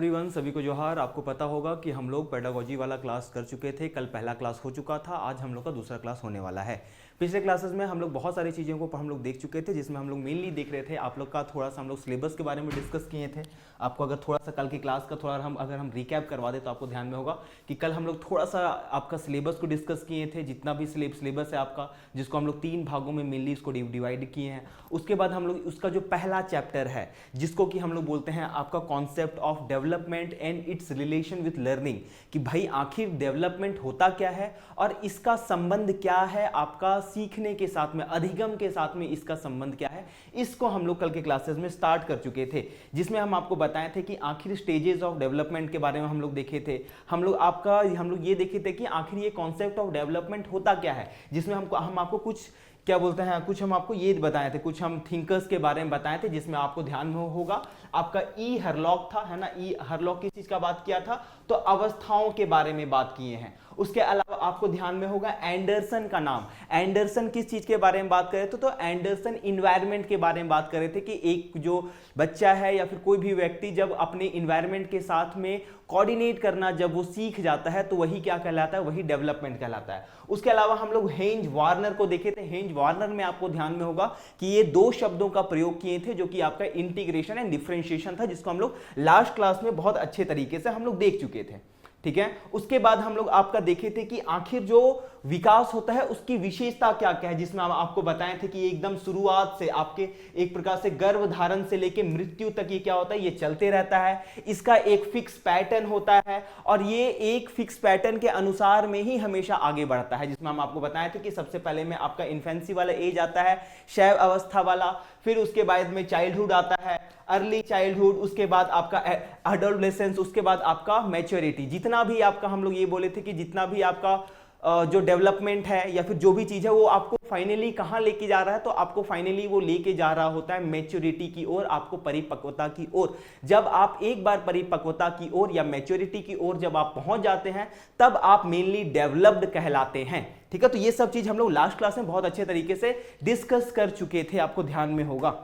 Everyone, सभी को जोहार। आपको पता होगा कि हम लोग पेडागोजी वाला क्लास कर चुके थे। कल पहला क्लास हो चुका था, आज हम लोग का दूसरा क्लास होने वाला है। पिछले क्लासेस में हम लोग बहुत सारी चीज़ों को हम लोग देख चुके थे, जिसमें हम लोग मेनली देख रहे थे आप लोग का थोड़ा सा हम लोग सिलेबस के बारे में डिस्कस किए थे। आपको अगर थोड़ा सा कल की क्लास का थोड़ा अगर हम रिकैप करवा दें तो आपको ध्यान में होगा कि कल हम लोग थोड़ा सा आपका सिलेबस को डिस्कस किए थे, जितना भी सिलेबस है आपका, जिसको हम लोग 3 भागों में मेनली इसको डिवाइड किए हैं। उसके बाद हम लोग उसका जो पहला चैप्टर है, जिसको कि हम लोग बोलते हैं आपका concept of development and it's relation with learning, कि भाई आखिर डेवलपमेंट होता क्या है और इसका संबंध क्या है आपका सीखने के साथ में, अधिगम के साथ में इसका संबंध क्या है, इसको हम लोग कल के क्लासेस में स्टार्ट कर चुके थे। जिसमें हम आपको बताए थे कि आखिर स्टेजेस ऑफ डेवलपमेंट के बारे में हम लोग देखे थे। हम लोग ये देखे थे कि आखिर ये कॉन्सेप्ट ऑफ डेवलपमेंट होता क्या है, जिसमें हम आपको कुछ क्या बोलते हैं, कुछ हम आपको ये बताए थे, कुछ हम थिंकर्स के बारे में बताए थे, जिसमें आपको ध्यान में होगा आपका ई हरलॉक था, है ना। ई हरलॉक किस चीज का बात किया था, तो अवस्थाओं के बारे में बात किए हैं। उसके अलावा आपको ध्यान में होगा एंडरसन का नाम। एंडरसन किस चीज के बारे में बात कर रहे थे, तो एंडरसन इन्वायरमेंट के बारे में बात कर रहे थे कि एक जो बच्चा है या फिर कोई भी व्यक्ति जब अपने इन्वायरमेंट के साथ में कोऑर्डिनेट करना जब वो सीख जाता है तो वही क्या कहलाता है, वही डेवलपमेंट कहलाता है। उसके अलावा हम लोग हेंज वार्नर को देखे थे। हेंज वार्नर में आपको ध्यान में होगा कि ये 2 शब्दों का प्रयोग किए थे, जो कि आपका इंटीग्रेशन एंड डिफरेंशिएशन था, जिसको हम लोग लास्ट क्लास में बहुत अच्छे तरीके से हम लोग देख चुके थे। ठीक है। उसके बाद हम लोग आपका देखे थे कि आखिर जो विकास होता है उसकी विशेषता क्या क्या है, जिसमें हम आपको बताए थे कि एकदम शुरुआत से आपके एक प्रकार से गर्भधारण से लेके मृत्यु तक ये क्या होता है, ये चलते रहता है। इसका एक फिक्स पैटर्न होता है और ये एक फिक्स पैटर्न के अनुसार में ही हमेशा आगे बढ़ता है, जिसमें हम आपको बताए थे कि सबसे पहले में आपका इन्फेंसी वाला एज आता है, शैव अवस्था वाला, फिर उसके बाद में चाइल्डहुड आता है, अर्ली चाइल्डहुड, उसके बाद आपका एडोलेसेंस, उसके बाद आपका मैच्योरिटी। जितना भी आपका हम लोग ये बोले थे कि जितना भी आपका जो डेवलपमेंट है या फिर जो भी चीज है वो आपको फाइनली कहां लेके जा रहा है, तो आपको फाइनली वो लेके जा रहा होता है मैच्योरिटी की ओर, आपको परिपक्वता की ओर। जब आप एक बार परिपक्वता की ओर या मैच्योरिटी की ओर जब आप पहुंच जाते हैं तब आप मेनली डेवलप्ड कहलाते हैं। ठीक है। तो ये सब चीज हम लोग लास्ट क्लास में बहुत अच्छे तरीके से डिस्कस कर चुके थे, आपको ध्यान में होगा।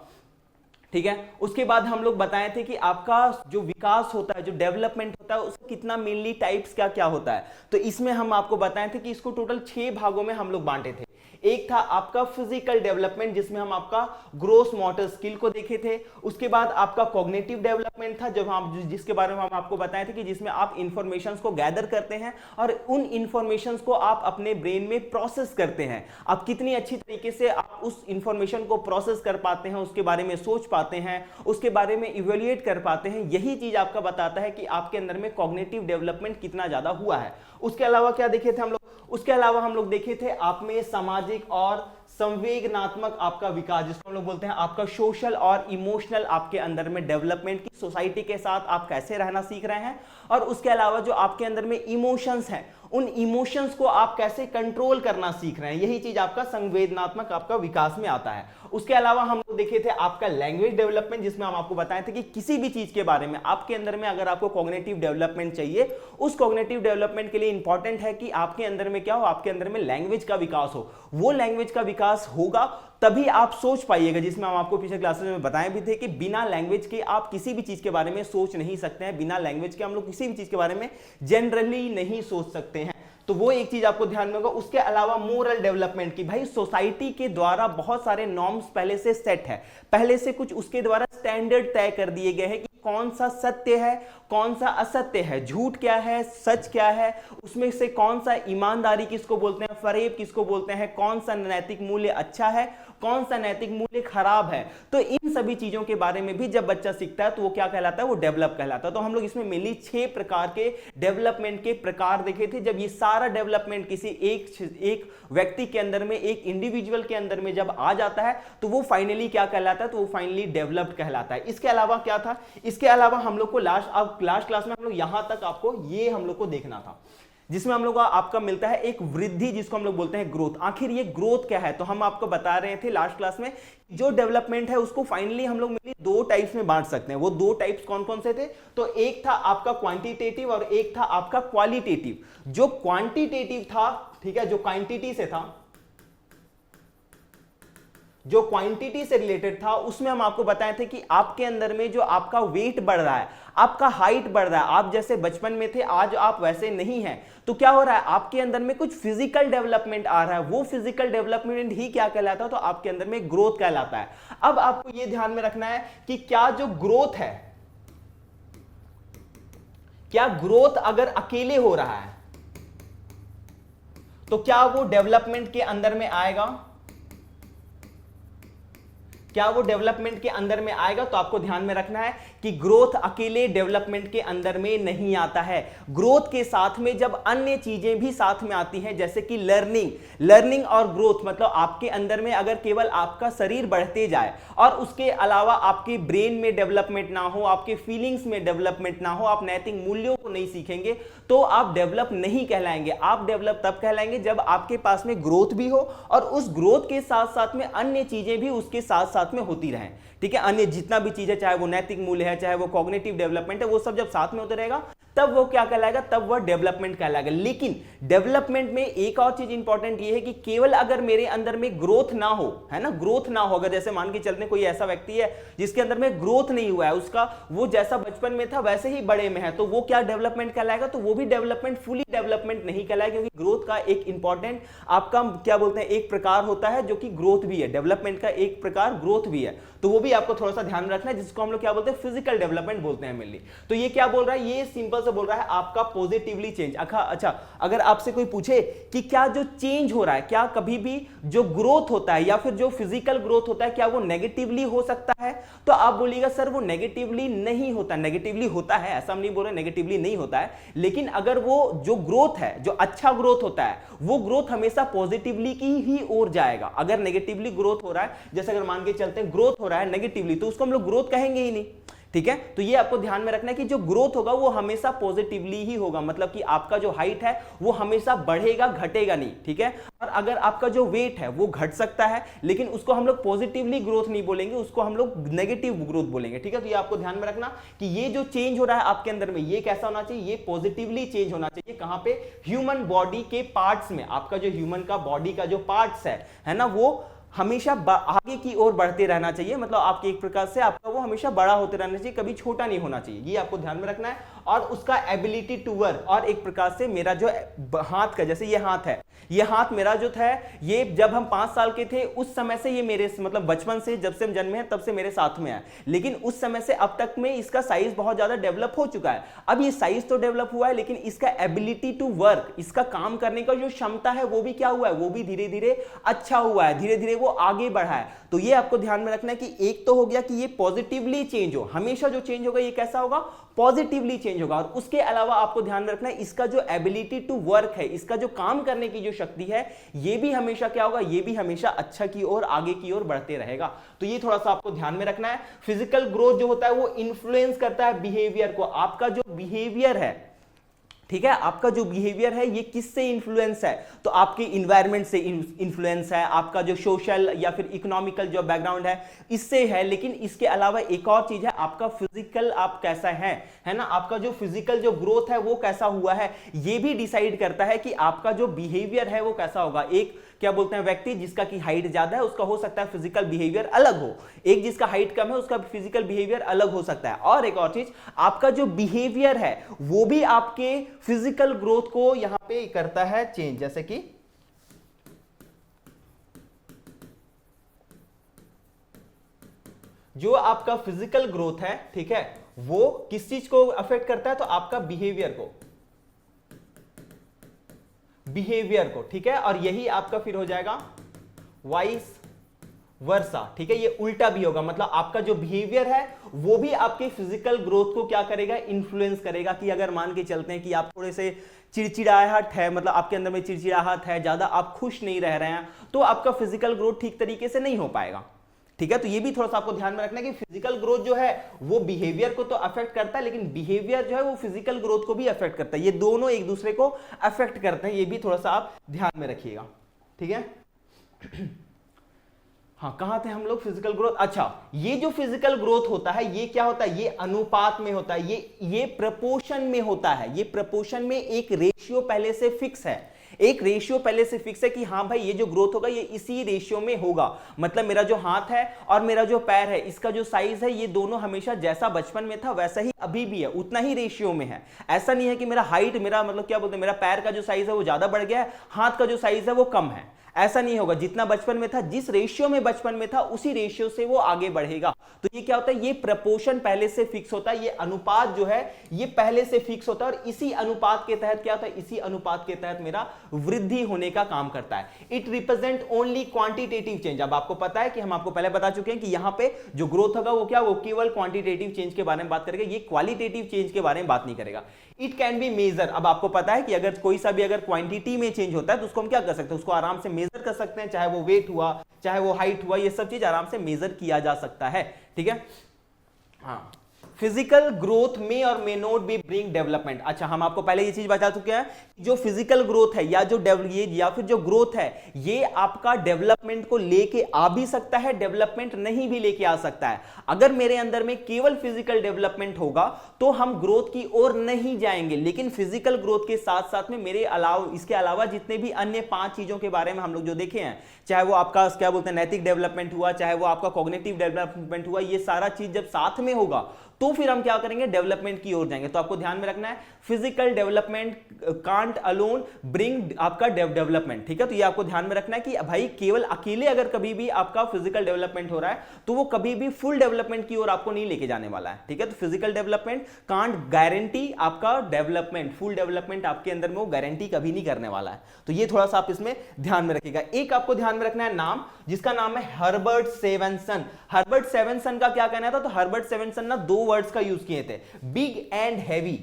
ठीक है। उसके बाद हम लोग बताए थे कि आपका जो विकास होता है, जो डेवलपमेंट होता है, उसका कितना मेनली टाइप्स क्या क्या होता है। तो इसमें हम आपको बताए थे कि इसको टोटल 6 भागों में हम लोग बांटे थे। एक था आपका फिजिकल डेवलपमेंट, जिसमें हम आपका ग्रोस मोटर स्किल को देखे थे। उसके बाद आपका कॉग्निटिव डेवलपमेंट था, जब हम जिसके बारे में हम आपको बताए थे कि जिसमें आप इंफॉर्मेशंस को गैदर करते हैं और उन इंफॉर्मेशंस को आप अपने ब्रेन में प्रोसेस करते हैं। आप कितनी अच्छी तरीके से आप उस इंफॉर्मेशन को प्रोसेस कर पाते हैं, उसके बारे में सोच पाते हैं, उसके बारे में इवेल्युएट कर पाते हैं, यही चीज आपका बताता है कि आपके अंदर में कॉग्निटिव डेवलपमेंट कितना ज्यादा हुआ है। उसके अलावा क्या देखे थे हम लोग, उसके अलावा हम लोग देखे थे आप में सामाजिक और संवेदनात्मक आपका विकास, जिसको हम लोग बोलते हैं आपका सोशल और इमोशनल आपके अंदर में डेवलपमेंट, की सोसाइटी के साथ आप कैसे रहना सीख रहे हैं। और उसके अलावा जो आपके अंदर में इमोशंस हैं, उन इमोशंस को आप कैसे कंट्रोल करना सीख रहे हैं, यही चीज आपका संवेदनात्मक आपका विकास में आता है। उसके अलावा हम लोग देखे थे आपका लैंग्वेज डेवलपमेंट, जिसमें हम आपको बताए थे कि किसी भी चीज के बारे में आपके अंदर में अगर आपको कॉग्निटिव डेवलपमेंट चाहिए, उस कॉग्निटिव डेवलपमेंट के लिए इंपॉर्टेंट है कि आपके अंदर में क्या हो, आपके अंदर में लैंग्वेज का विकास हो। वो लैंग्वेज का विकास होगा तभी आप सोच पाइएगा, जिसमें हम आपको पिछले क्लासेस में बताए भी थे कि बिना लैंग्वेज के आप किसी भी चीज के बारे में सोच नहीं सकते हैं। बिना लैंग्वेज के हम लोग किसी भी चीज के बारे में जनरली नहीं सोच सकते हैं। तो वो एक चीज आपको ध्यान में होगा। उसके अलावा मोरल डेवलपमेंट की, भाई सोसाइटी के द्वारा बहुत सारे नॉर्म्स पहले से सेट है, पहले से कुछ उसके द्वारा स्टैंडर्ड तय कर दिए गए हैं कि कौन सा सत्य है, कौन सा असत्य है, झूठ क्या है, सच क्या है, उसमें से कौन सा ईमानदारी किसको बोलते हैं, फरेब किसको बोलते हैं, कौन सा नैतिक मूल्य अच्छा है, कौन सा नैतिक मूल्य खराब है। तो इन सभी चीजों के बारे में भी जब बच्चा सीखता है तो वो क्या कहलाता है, वो डेवलप कहलाता है। तो हम लोग इसमें मेनली 6 प्रकार के डेवलपमेंट के प्रकार देखे थे। जब ये सारा डेवलपमेंट किसी एक व्यक्ति के अंदर में, एक इंडिविजुअल के अंदर में जब आ जाता है तो वो फाइनली क्या कहलाता है, तो वो फाइनली डेवलप्ड कहलाता है। इसके अलावा क्या था, इसके अलावा हम लोग को लास्ट क्लास में हम लोग यहां तक आपको ये हम लोग को देखना था, जिसमें हम लोग आपका मिलता है एक वृद्धि, जिसको हम लोग बोलते हैं ग्रोथ। आखिर ये ग्रोथ क्या है, तो हम आपको बता रहे थे लास्ट क्लास में जो डेवलपमेंट है उसको फाइनली हम लोग मिली 2 टाइप्स में बांट सकते हैं। वो 2 टाइप्स कौन कौन से थे, तो एक था आपका क्वांटिटेटिव और एक था आपका क्वालिटेटिव। जो क्वांटिटेटिव था, ठीक है, जो क्वांटिटी से था, जो क्वांटिटी से रिलेटेड था, उसमें हम आपको बताए थे कि आपके अंदर में जो आपका वेट बढ़ रहा है, आपका हाइट बढ़ रहा है, आप जैसे बचपन में थे आज आप वैसे नहीं हैं, तो क्या हो रहा है आपके अंदर में कुछ फिजिकल डेवलपमेंट आ रहा है, वो फिजिकल डेवलपमेंट ही क्या कहलाता है, तो आपके अंदर में ग्रोथ कहलाता है। अब आपको ये ध्यान में रखना है कि क्या जो ग्रोथ है, क्या ग्रोथ अगर अकेले हो रहा है तो क्या वो डेवलपमेंट के अंदर में आएगा, क्या वो डेवलपमेंट के अंदर में आएगा? तो आपको ध्यान में रखना है कि ग्रोथ अकेले डेवलपमेंट के अंदर में नहीं आता है। ग्रोथ के साथ में जब अन्य चीजें भी साथ में आती हैं, जैसे कि लर्निंग और ग्रोथ, मतलब आपके अंदर में अगर केवल आपका शरीर बढ़ते जाए और उसके अलावा आपके ब्रेन में डेवलपमेंट ना हो, आपके फीलिंग्स में डेवलपमेंट ना हो, आप नैतिक मूल्यों को नहीं सीखेंगे, तो आप डेवलप नहीं कहलाएंगे। आप डेवलप तब कहलाएंगे जब आपके पास में ग्रोथ भी हो और उस ग्रोथ के साथ साथ में अन्य चीजें भी उसके साथ साथ में होती रहें। ठीक है, अन्य जितना भी चीज है, चाहे वो नैतिक मूल्य है, चाहे वो कॉग्निटिव डेवलपमेंट है, वो सब जब साथ में होते रहेगा तब वो क्या कहलाएगा, तब वह डेवलपमेंट कहलाएगा। लेकिन डेवलपमेंट में एक और चीज इंपॉर्टेंट ये है कि केवल अगर मेरे अंदर में ग्रोथ ना हो, है ना, ग्रोथ ना हो, अगर जैसे मान के चलते कोई ऐसा व्यक्ति है जिसके अंदर में ग्रोथ नहीं हुआ है, उसका वो जैसा बचपन में था वैसे ही बड़े में है, तो वो क्या डेवलपमेंट कहलाएगा, तो वो भी डेवलपमेंट फुली डेवलपमेंट नहीं कहलाएगा, क्योंकि ग्रोथ का एक इंपॉर्टेंट आपका क्या बोलते हैं एक प्रकार होता है जो कि ग्रोथ भी है, डेवलपमेंट का एक प्रकार ग्रोथ भी है, तो वो भी आपको थोड़ा सा ध्यान रखना है, जिसको हम लोग क्या बोलते हैं फिजिकल डेवलपमेंट बोलते हैं मेनली। तो ये क्या बोल रहा है, ये सिंपल से बोल रहा है आपका पॉजिटिवली चेंज। अच्छा, अगर आपसे कोई पूछे कि क्या जो चेंज हो रहा है, क्या कभी भी जो ग्रोथ होता है या फिर जो फिजिकल ग्रोथ होता है, क्या वो नेगेटिवली हो सकता है, तो आप बोलिएगा सर वो नेगेटिवली नहीं होता। नेगेटिवली होता है, ऐसा हम नहीं बोल रहे नेगेटिवली नहीं होता है, लेकिन अगर वो जो ग्रोथ है, जो अच्छा ग्रोथ होता है, वो ग्रोथ हमेशा पॉजिटिवली की ही ओर जाएगा। अगर नेगेटिवली ग्रोथ हो रहा है, जैसे अगर मान के चलते हैं ग्रोथ हो रहा है नेगेटिवली, तो उसको हम लोग ग्रोथ कहेंगे ही नहीं। ठीक है, तो ये आपको ध्यान में रखना है कि जो ग्रोथ होगा वो हमेशा पॉजिटिवली ही होगा, मतलब कि आपका जो हाइट है वो हमेशा बढ़ेगा, घटेगा नहीं। ठीक है, और अगर आपका जो वेट है वो घट सकता है, लेकिन उसको हम लोग पॉजिटिवली ग्रोथ नहीं बोलेंगे, उसको हम लोग नेगेटिव ग्रोथ बोलेंगे। ठीक है, तो ये आपको ध्यान में रखना कि ये जो चेंज हो रहा है आपके अंदर में, ये कैसा होना चाहिए, ये पॉजिटिवली चेंज होना चाहिए। कहां पे, ह्यूमन बॉडी के पार्ट्स में। आपका जो ह्यूमन का बॉडी का जो पार्ट्स है ना, वो हमेशा आगे की ओर बढ़ते रहना चाहिए, मतलब आपके एक प्रकार से आपका वो हमेशा बड़ा होते रहना चाहिए, कभी छोटा नहीं होना चाहिए, ये आपको ध्यान में रखना है। और उसका एबिलिटी टू वर्क, और एक प्रकार से मेरा जो हाथ का, जैसे ये हाथ है, ये हाथ मेरा जो था, ये जब हम 5 साल के थे उस समय से ये मेरे, मतलब बचपन से जब से हम जन्मे हैं तब से मेरे साथ में है, लेकिन उस समय से अब तक में इसका साइज बहुत ज्यादा डेवलप हो चुका है। अब ये साइज तो डेवलप हुआ है, लेकिन इसका एबिलिटी टू वर्क, इसका काम करने का जो क्षमता है वो भी क्या हुआ है, वो भी धीरे धीरे अच्छा हुआ है, धीरे धीरे वो आगे बढ़ा है। तो ये आपको ध्यान में रखना है कि एक तो हो गया कि ये पॉजिटिवली चेंज हो, हमेशा जो चेंज होगा ये कैसा होगा, पॉजिटिवली चेंज होगा। और उसके अलावा आपको ध्यान रखना है इसका जो एबिलिटी टू वर्क है, इसका जो काम करने की जो शक्ति है, ये भी हमेशा क्या होगा, ये भी हमेशा अच्छा की ओर, आगे की ओर बढ़ते रहेगा। तो ये थोड़ा सा आपको ध्यान में रखना है। फिजिकल ग्रोथ जो होता है वो इन्फ्लुएंस करता है बिहेवियर को। आपका जो बिहेवियर है, ठीक है, आपका जो बिहेवियर है ये किससे इन्फ्लुएंस है, तो आपके इन्वायरमेंट से इन्फ्लुएंस है, आपका जो सोशल या फिर इकोनॉमिकल जो बैकग्राउंड है इससे है। लेकिन इसके अलावा एक और चीज है, आपका फिजिकल आप कैसा है ना, आपका जो फिजिकल जो ग्रोथ है वो कैसा हुआ है, ये भी डिसाइड करता है कि आपका जो बिहेवियर है वो कैसा होगा। एक क्या बोलते हैं, व्यक्ति जिसका की हाइट ज्यादा है उसका हो सकता है फिजिकल बिहेवियर अलग हो, एक जिसका हाइट कम है उसका फिजिकल बिहेवियर अलग हो सकता है। और एक और चीज, आपका जो बिहेवियर है वो भी आपके फिजिकल ग्रोथ को यहां पे करता है चेंज। जैसे कि जो आपका फिजिकल ग्रोथ है, ठीक है, वो किस चीज को अफेक्ट करता है, तो आपका बिहेवियर को, ठीक है। और यही आपका फिर हो जाएगा वाइस वर्सा, ठीक है, ये उल्टा भी होगा, मतलब आपका जो बिहेवियर है वो भी आपके फिजिकल ग्रोथ को क्या करेगा, इन्फ्लुएंस करेगा। कि अगर मान के चलते हैं कि आप थोड़े से चिड़चिड़ाहट है, मतलब आपके अंदर में चिड़चिड़ाहट है, ज्यादा आप खुश नहीं रह रहे हैं, तो आपका फिजिकल ग्रोथ ठीक तरीके से नहीं हो पाएगा। ठीक है, तो ये भी थोड़ा सा आपको ध्यान में रखना है कि फिजिकल ग्रोथ जो है वो बिहेवियर को तो अफेक्ट करता है, लेकिन बिहेवियर जो है वो फिजिकल ग्रोथ को भी अफेक्ट करता है। ये दोनों एक दूसरे को अफेक्ट करते हैं, ये भी थोड़ा सा आप ध्यान में रखिएगा। ठीक है, हाँ, कहां थे हम लोग, फिजिकल ग्रोथ। अच्छा, ये जो फिजिकल ग्रोथ होता है ये क्या होता है, ये अनुपात में होता है, ये प्रपोर्शन में होता है। ये प्रपोर्शन में एक रेशियो पहले से फिक्स है, एक रेशियो पहले से फिक्स है कि हाँ भाई ये जो ग्रोथ होगा ये इसी रेशियो में होगा, मतलब मेरा जो हाथ है और मेरा जो पैर है इसका जो साइज है ये दोनों हमेशा जैसा बचपन में था वैसा ही अभी भी है, उतना ही रेशियो में है। ऐसा नहीं है कि मेरा हाइट, मेरा मतलब क्या बोलते हैं, मेरा पैर का जो साइज है वो ज्यादा बढ़ गया है, हाथ का जो साइज है वो कम है, ऐसा नहीं होगा। जितना बचपन में था, जिस रेशियो में बचपन में था उसी रेशियो से वो आगे बढ़ेगा। तो ये क्या होता है, ये प्रपोर्शन पहले से फिक्स होता है, ये अनुपात जो है ये पहले से फिक्स होता है और इसी अनुपात के तहत क्या होता है, इसी अनुपात के तहत मेरा वृद्धि होने का काम करता है। It represent only quantitative change. अब आपको पता है कि हम आपको पहले बता चुके हैं कि यहां पे जो ग्रोथ होगा वो क्या, वो केवल क्वांटिटेटिव चेंज के बारे में बात करेगा, ये क्वालिटेटिव चेंज के बारे में बात नहीं करेगा। It can be major. अब आपको पता है कि अगर कोई सा भी अगर क्वांटिटी में चेंज होता है तो उसको हम क्या कर सकते हैं, उसको आराम से मेजर कर सकते हैं, चाहे वो वेट हुआ, चाहे वो हाइट हुआ, ये सब चीज आराम से मेजर किया जा सकता है। ठीक है, हाँ। फिजिकल ग्रोथ में और may not be bring development. अच्छा, हम आपको पहले ये चीज बता चुके हैं, जो फिजिकल ग्रोथ है या जो या फिर जो ग्रोथ है ये आपका डेवलपमेंट को लेके आ भी सकता है, डेवलपमेंट नहीं भी लेके आ सकता है। अगर मेरे अंदर में केवल फिजिकल डेवलपमेंट होगा तो हम ग्रोथ की ओर नहीं जाएंगे, लेकिन फिजिकल ग्रोथ के साथ साथ में इसके अलावा जितने भी अन्य 5 चीजों के बारे में हम लोग जो देखे हैं, चाहे वो आपका क्या बोलते हैं नैतिक डेवलपमेंट हुआ, चाहे वो आपका कॉग्निटिव डेवलपमेंट हुआ, ये सारा चीज जब साथ में होगा तो फिर हम क्या करेंगे, डेवलपमेंट की ओर जाएंगे। तो आपको ध्यान में रखना है, physical development can't alone bring आपका डेवलपमेंट। ठीक है, तो ये आपको ध्यान में रखना है कि भाई केवल अकेले अगर कभी भी आपका फिजिकल डेवलपमेंट हो रहा है तो वो कभी भी फुल डेवलपमेंट की ओर आपको नहीं लेके जाने वाला है। ठीक है, तो फिजिकल डेवलपमेंट कांट गारंटी आपका डेवलपमेंट, फुल डेवलपमेंट आपके अंदर में वो गारंटी कभी नहीं करने वाला है। तो ये थोड़ा सा आप इसमें ध्यान में रखिएगा। एक आपको ध्यान में रखना है नाम, जिसका नाम है हर्बर्ट सेवनसन। हर्बर्ट सेवनसन का क्या कहना था, तो हर्बर्ट सेवनसन ना 2 वर्ड्स का यूज किए थे, बिग एंड हैवी।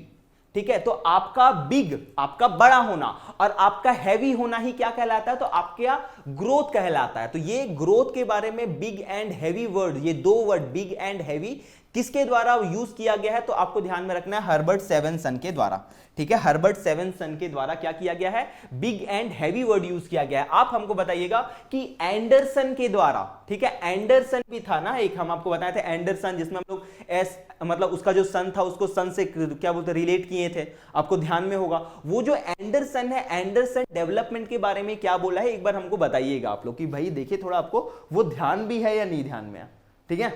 ठीक है, तो आपका बिग, आपका बड़ा होना, और आपका हैवी होना ही क्या कहलाता है, तो आपका ग्रोथ कहलाता है। तो ये ग्रोथ के बारे में बिग एंड हैवी वर्ड, ये 2 वर्ड बिग एंड हैवी किसके द्वारा यूज किया गया है, तो आपको ध्यान में रखना है हर्बर्ट सेवनसन के द्वारा। ठीक है, हर्बर्ट सेवनसन के द्वारा क्या किया गया है, big and heavy word use किया गया है। आप हमको बताइएगा कि एंडरसन के द्वारा, ठीक है, एंडरसन भी था ना एक, हम आपको बताए थे एंडरसन, जिसमें हम लोग एस मतलब उसका जो सन था उसको सन से क्या बोलते रिलेट किए थे, आपको ध्यान में होगा। वो जो एंडरसन है, एंडरसन डेवलपमेंट के बारे में क्या बोला है एक बार हमको बताइएगा आप लोग, कि भाई देखिए थोड़ा आपको वो ध्यान भी है या नहीं ध्यान में। ठीक है,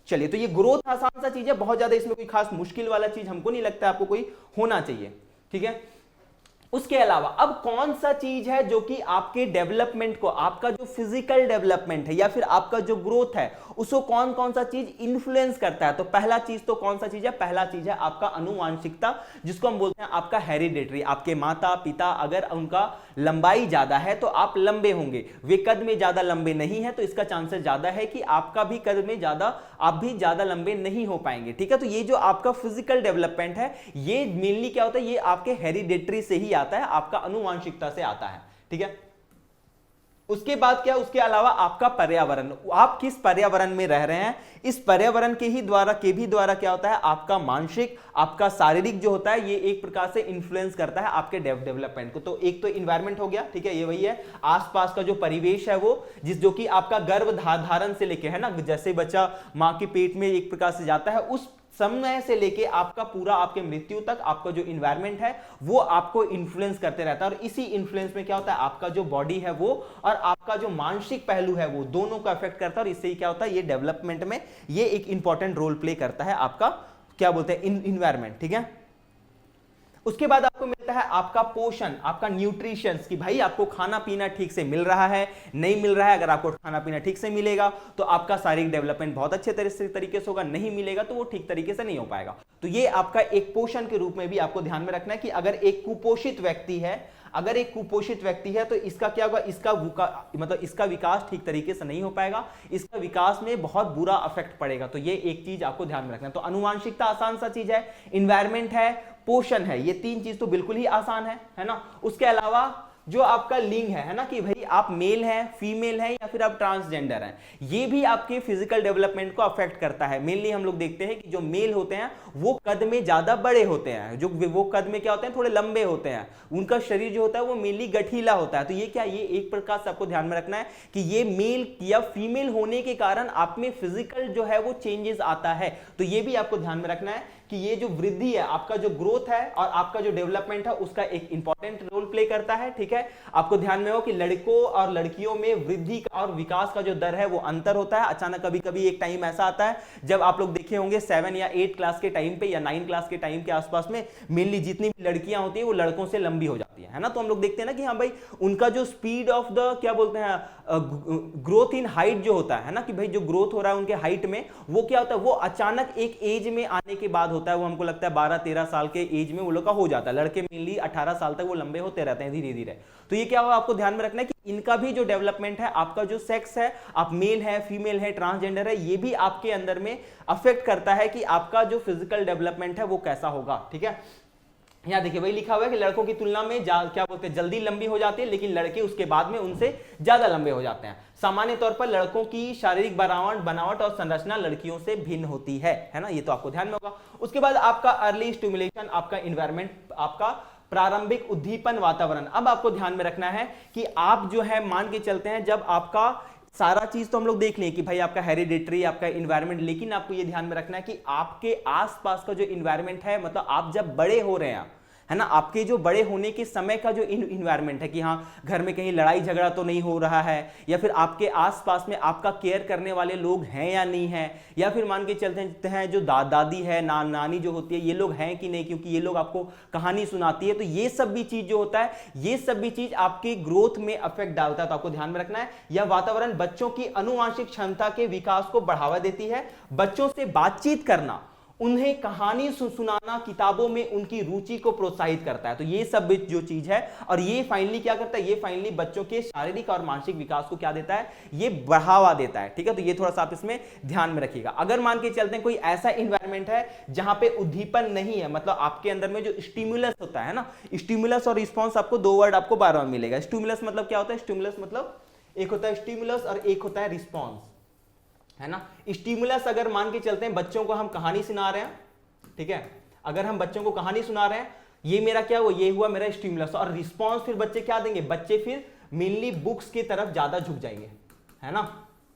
चलिए, तो ये ग्रोथ आसान सा चीज है, बहुत ज्यादा इसमें कोई खास मुश्किल वाला चीज हमको नहीं लगता आपको कोई होना चाहिए। ठीक है, उसके अलावा अब कौन सा चीज है जो कि आपके डेवलपमेंट को, आपका जो फिजिकल डेवलपमेंट है या फिर आपका जो ग्रोथ है उसको कौन कौन सा चीज इन्फ्लुएंस करता है, तो पहला चीज तो कौन सा चीज है, पहला चीज है आपका अनुवांशिकता, जिसको हम बोलते हैं आपका हेरिडेटरी। आपके माता पिता अगर उनका लंबाई ज्यादा है तो आप लंबे होंगे, वे कद में ज्यादा लंबे नहीं है तो इसका चांसेस ज्यादा है कि आपका भी कद में ज्यादा, आप भी ज्यादा लंबे नहीं हो पाएंगे। ठीक है, तो ये जो आपका फिजिकल डेवलपमेंट है ये मेनली क्या होता है, ये आपके हेरिडेटरी से ही आता है, आपका अनुवांशिकता से आता है। ठीक है, उसके बाद क्या, उसके अलावा आपका पर्यावरण, आप किस पर्यावरण में रह रहे हैं, इस पर्यावरण के भी द्वारा क्या होता है, आपका मानसिक, आपका शारीरिक जो होता है ये एक प्रकार से इंफ्लुएंस करता है आपके डेवलपमेंट को। तो एक तो इन्वायरमेंट हो गया, ठीक है, ये वही है आसपास का जो परिवेश है वो, जो कि आपका गर्भ धारण से लेके है ना, जैसे बच्चा मां के पेट में एक प्रकार से जाता है उस समय से लेके आपका पूरा आपके मृत्यु तक आपका जो इन्वायरमेंट है वो आपको इन्फ्लुएंस करते रहता है, और इसी इन्फ्लुएंस में क्या होता है आपका जो बॉडी है वो और आपका जो मानसिक पहलू है वो दोनों को अफेक्ट करता है, और इससे ही क्या होता है, ये डेवलपमेंट में ये एक इंपॉर्टेंट रोल प्ले करता है आपका क्या बोलते हैं इन्वायरमेंट। ठीक है, उसके बाद आपको मिलता है आपका पोषण, आपका न्यूट्रिशन, कि भाई आपको खाना पीना ठीक से मिल रहा है नहीं मिल रहा है। अगर आपको खाना पीना ठीक से मिलेगा तो आपका शारीरिक डेवलपमेंट बहुत अच्छे तरीके से होगा, नहीं मिलेगा तो वो ठीक तरीके से नहीं हो पाएगा। तो ये आपका एक पोषण के रूप में भी आपको ध्यान में रखना है कि अगर एक कुपोषित व्यक्ति है, अगर एक कुपोषित व्यक्ति है तो इसका क्या होगा, इसका विकास ठीक तरीके से नहीं हो पाएगा, इसका विकास में बहुत बुरा इफेक्ट पड़ेगा। तो ये एक चीज आपको ध्यान में रखना है। तो अनुवांशिकता आसान सा चीज है, इन्वायरमेंट है, पोषण है, ये 3 चीज तो बिल्कुल ही आसान है ना। उसके अलावा जो आपका लिंग है ना, कि भाई आप मेल हैं, फीमेल हैं या फिर आप ट्रांसजेंडर हैं, ये भी आपके फिजिकल डेवलपमेंट को अफेक्ट करता है। मेनली हम लोग देखते हैं कि जो मेल होते हैं वो कद में ज्यादा बड़े होते हैं, जो वो कद में क्या होते हैं थोड़े लंबे होते हैं, उनका शरीर जो होता है वो मेनली गठीला होता है। तो ये क्या, ये एक प्रकार से आपको ध्यान में रखना है कि ये मेल या फीमेल होने के कारण आप में फिजिकल जो है वो चेंजेस आता है। तो ये भी आपको ध्यान में रखना है कि ये जो वृद्धि है, आपका जो ग्रोथ है और आपका जो डेवलपमेंट है, उसका एक इंपॉर्टेंट रोल प्ले करता है। ठीक है, आपको ध्यान में हो कि लड़कों और लड़कियों में वृद्धि और विकास का जो दर है वो अंतर होता है। अचानक कभी कभी एक टाइम ऐसा आता है जब आप लोग देखे होंगे 7 या 8 क्लास के टाइम पे या 9 क्लास के टाइम के आसपास में मेनली जितनी भी लड़कियां होती है वो लड़कों से लंबी हो जाती है ना। तो हम लोग देखते हैं ना कि हाँ भाई उनका जो स्पीड ऑफ द क्या बोलते हैं ग्रोथ इन हाइट जो होता है ना, कि भाई जो ग्रोथ हो रहा है उनके हाइट में, वो क्या होता है, वो अचानक एक एज में आने के बाद होता है। वो हमको लगता है 12-13 साल के एज में वो लोग का हो जाता है। लड़के मेनली 18 साल तक वो लंबे होते रहते हैं धीरे धीरे। तो ये क्या होगा, आपको ध्यान में रखना है कि इनका भी जो डेवलपमेंट है, आपका जो सेक्स है, आप मेल है, फीमेल है, ट्रांसजेंडर है, ये भी आपके अंदर में अफेक्ट करता है कि आपका जो फिजिकल डेवलपमेंट है वो कैसा होगा। ठीक है, यहां देखिए वही लिखा हुआ है कि लड़कों की तुलना में क्या बोलते हैं जल्दी लंबी हो जाती है, लेकिन लड़के उसके बाद में उनसे ज्यादा लंबे हो जाते हैं। सामान्य तौर पर लड़कों की शारीरिक बनावट और संरचना लड़कियों से भिन्न होती है ना, ये तो आपको ध्यान में होगा। उसके बाद आपका अर्ली स्टिमुलेशन, आपका इन्वायरमेंट, आपका प्रारंभिक उद्दीपन वातावरण। अब आपको ध्यान में रखना है कि आप जो है मान के चलते हैं, जब आपका सारा चीज तो हम लोग देख लें कि भाई आपका हेरिडिटरी, आपका इन्वायरमेंट, लेकिन आपको ये ध्यान में रखना है कि आपके आसपास का जो इन्वायरमेंट है, मतलब आप जब बड़े हो रहे हैं, है ना, आपके जो बड़े होने के समय का जो इन्वायरमेंट है कि हाँ घर में कहीं लड़ाई झगड़ा तो नहीं हो रहा है, या फिर आपके आसपास में आपका केयर करने वाले लोग हैं या नहीं है, या फिर मान के चलते हैं जो दादी है, नानी जो होती है, ये लोग हैं कि नहीं, क्योंकि ये लोग आपको कहानी सुनाती है। तो ये सब भी चीज जो होता है, ये सब भी चीज आपकी ग्रोथ में अफेक्ट डालता है। तो आपको ध्यान में रखना है, यह वातावरण बच्चों की आनुवांशिक क्षमता के विकास को बढ़ावा देती है। बच्चों से बातचीत करना, उन्हें कहानी सुनाना, किताबों में उनकी रुचि को प्रोत्साहित करता है। तो ये सब जो चीज है, और ये फाइनली क्या करता है, ये फाइनली बच्चों के शारीरिक और मानसिक विकास को क्या देता है, ये बढ़ावा देता है। ठीक है, तो ये थोड़ा सा आप इसमें ध्यान में रखिएगा। अगर मान के चलते हैं कोई ऐसा इन्वायरमेंट है जहां पे उद्दीपन नहीं है, मतलब आपके अंदर में जो स्टिमुलस होता है ना, स्टिमुलस और रिस्पॉन्स, आपको दो वर्ड आपको बार बार मिलेगा। स्टिमुलस मतलब क्या होता है, स्टिमुलस मतलब एक होता है स्टिमुलस और एक होता है रिस्पॉन्स, है ना। स्टिमुलस अगर मान के चलते हैं बच्चों को हम कहानी सुना रहे हैं, ठीक है, अगर हम बच्चों को कहानी सुना रहे हैं, ये मेरा क्या हुआ, ये हुआ मेरा स्टिमुलस। और रिस्पांस फिर बच्चे क्या देंगे, बच्चे फिर मेनली बुक्स की तरफ ज्यादा झुक जाएंगे, है ना।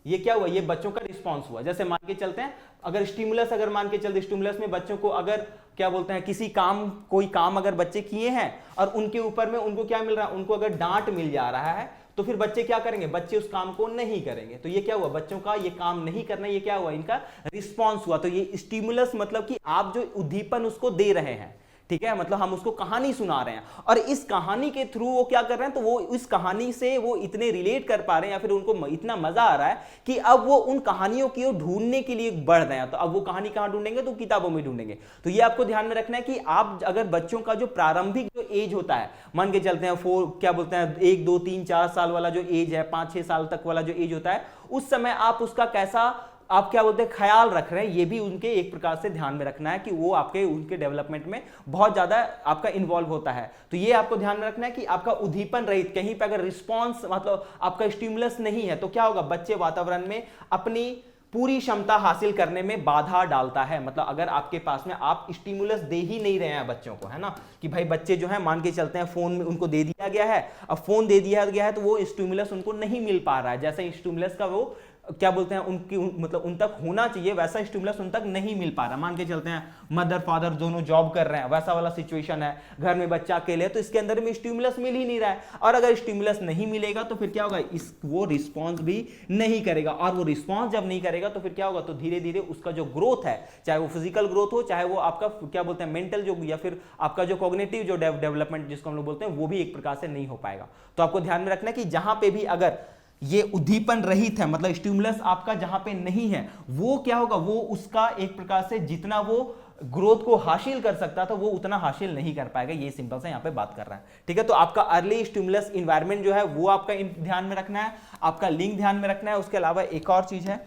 ये क्या हुआ, ये बच्चों का रिस्पांस हुआ। जैसे मान के चलते हैं अगर स्टिमुलस, अगर मान के चलते स्टिमुलस में बच्चों को अगर क्या बोलते हैं किसी काम, कोई काम अगर बच्चे किए हैं और उनके ऊपर में उनको क्या मिल रहा है, उनको अगर डांट मिल जा रहा है, तो फिर बच्चे क्या करेंगे, बच्चे उस काम को नहीं करेंगे। तो ये क्या हुआ, बच्चों का ये काम नहीं करना, ये क्या हुआ, इनका रिस्पॉन्स हुआ। तो ये स्टिमुलस मतलब कि आप जो उद्दीपन उसको दे रहे हैं, ठीक है, मतलब हम उसको कहानी सुना रहे हैं, और इस कहानी के थ्रू वो क्या कर रहे हैं, तो वो इस कहानी से वो इतने रिलेट कर पा रहे हैं, या फिर उनको इतना मजा आ रहा है कि अब वो उन कहानियों की ढूंढने के लिए बढ़ रहे हैं। तो अब वो कहानी कहां ढूंढेंगे, तो किताबों में ढूंढेंगे। तो ये आपको ध्यान में रखना है कि आप अगर बच्चों का जो प्रारंभिक जो एज होता है, मान के चलते हैं 4 क्या बोलते हैं 1 2 3 4 साल वाला जो एज है, 5-6 साल तक वाला जो एज होता है, उस समय आप उसका कैसा आप क्या बोलते हैं ख्याल रख रहे हैं, ये भी उनके एक प्रकार से ध्यान में रखना है कि वो आपके उनके डेवलपमेंट में बहुत ज्यादा आपका इन्वॉल्व होता है। तो ये आपको ध्यान में रखना है कि आपका उद्दीपन रहित, कहीं पे अगर रिस्पॉन्स मतलब आपका स्टिमुलस नहीं है, तो क्या होगा, बच्चे वातावरण में अपनी पूरी क्षमता हासिल करने में बाधा डालता है। मतलब अगर आपके पास में आप स्टिमुलस दे ही नहीं रहे हैं बच्चों को, है ना, कि भाई बच्चे जो है मान के चलते हैं फोन में उनको दे दिया गया है, अब फोन दे दिया गया है तो वो स्टिमुलस उनको नहीं मिल पा रहा है, जैसे स्टिमुलस का वो क्या बोलते हैं उनकी मतलब उन तक होना चाहिए वैसा स्टिमुलस उन तक नहीं मिल पा रहा। मान के चलते हैं मदर फादर दोनों जॉब कर रहे हैं, वैसा वाला सिचुएशन है, घर में बच्चा अकेले, तो इसके अंदर में स्टिमुलस मिल ही नहीं रहा है। और अगर स्टिमुलस नहीं मिलेगा तो फिर क्या होगा, वो रिस्पॉन्स भी नहीं करेगा, और वो रिस्पॉन्स जब नहीं करेगा तो फिर क्या होगा, तो धीरे धीरे उसका जो ग्रोथ है, चाहे वो फिजिकल ग्रोथ हो, चाहे वो आपका क्या बोलते हैं मेंटल जो, या फिर आपका जो कॉग्निटिव जो डेवलपमेंट जिसको हम लोग बोलते हैं, वो भी एक प्रकार से नहीं हो पाएगा। तो आपको ध्यान में रखना है कि जहां पे भी अगर ये उद्दीपन रहित है, मतलब स्टिमुलस आपका जहां पे नहीं है, वो क्या होगा, वो उसका एक प्रकार से जितना वो ग्रोथ को हासिल कर सकता था वो उतना हासिल नहीं कर पाएगा। ये सिंपल सा यहां पे बात कर रहा है, ठीक है। तो आपका अर्ली स्टिमुलस इन्वायरमेंट जो है वो आपका ध्यान में रखना है, आपका लिंक ध्यान में रखना है। उसके अलावा एक और चीज है,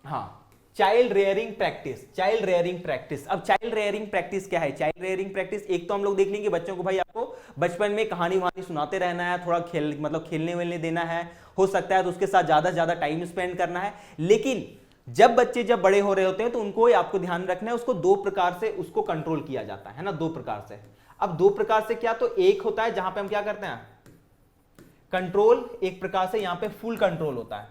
हाँ, child rearing practice. Child rearing practice, अब चाइल्ड रेयरिंग प्रैक्टिस क्या है, चाइल्ड रेयरिंग प्रैक्टिस एक तो हम लोग देख लेंगे बच्चों को भाई आपको बचपन में कहानी वहानी सुनाते रहना है, थोड़ा खेल मतलब खेलने वेलने देना है, हो सकता है तो उसके साथ ज्यादा से ज्यादा टाइम स्पेंड करना है। लेकिन जब बच्चे जब बड़े हो रहे होते हैं तो उनको आपको ध्यान रखना है, उसको 2 प्रकार से उसको कंट्रोल किया जाता है ना, 2 प्रकार से। अब 2 प्रकार से क्या, तो एक होता है जहां पे हम क्या करते हैं कंट्रोल, एक प्रकार से यहां पे फुल कंट्रोल होता है,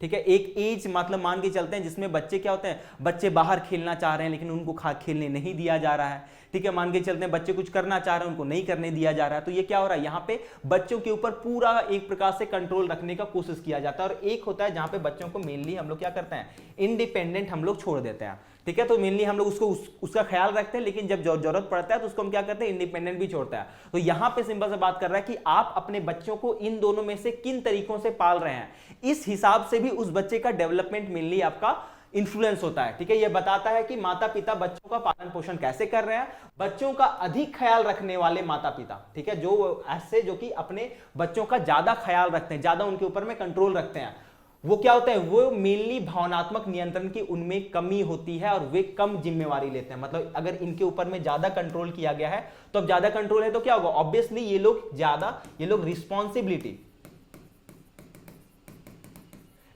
ठीक है। एक एज मतलब मान के चलते हैं जिसमें बच्चे क्या होते हैं, बच्चे बाहर खेलना चाह रहे हैं लेकिन उनको खेलने नहीं दिया जा रहा है। ठीक है, मान के चलते हैं बच्चे कुछ करना चाह रहे हैं, उनको नहीं करने दिया जा रहा है। तो ये क्या हो रहा है, यहाँ पे बच्चों के ऊपर पूरा एक प्रकार से कंट्रोल रखने का कोशिश किया जाता है। और एक होता है जहां पे बच्चों को मेनली हम लोग क्या करते हैं, इंडिपेंडेंट हम लोग छोड़ देते हैं। ठीक है, तो मेनली हम लोग उसका ख्याल रखते हैं, लेकिन जब जरूरत पड़ता है तो उसको हम क्या करते हैं, इंडिपेंडेंट भी छोड़ता है। तो यहां पे सिंपल से बात कर रहा है कि आप अपने बच्चों को इन दोनों में से किन तरीकों से पाल रहे हैं, इस हिसाब से भी उस बच्चे का डेवलपमेंट मेनली आपका इन्फ्लुएंस होता है। ठीक है, यह बताता है कि माता पिता बच्चों का पालन पोषण कैसे कर रहे हैं, बच्चों का अधिक ख्याल रखने वाले माता पिता, ठीक है, जो ऐसे जो कि अपने बच्चों का ज्यादा ख्याल रखते हैं, ज्यादा उनके ऊपर में कंट्रोल रखते हैं, वो क्या होता है, वो मेनली भावनात्मक नियंत्रण की उनमें कमी होती है और वे कम जिम्मेवारी लेते हैं। मतलब अगर इनके ऊपर में ज्यादा कंट्रोल किया गया है, तो अब ज्यादा कंट्रोल है तो क्या होगा, ऑब्वियसली ये लोग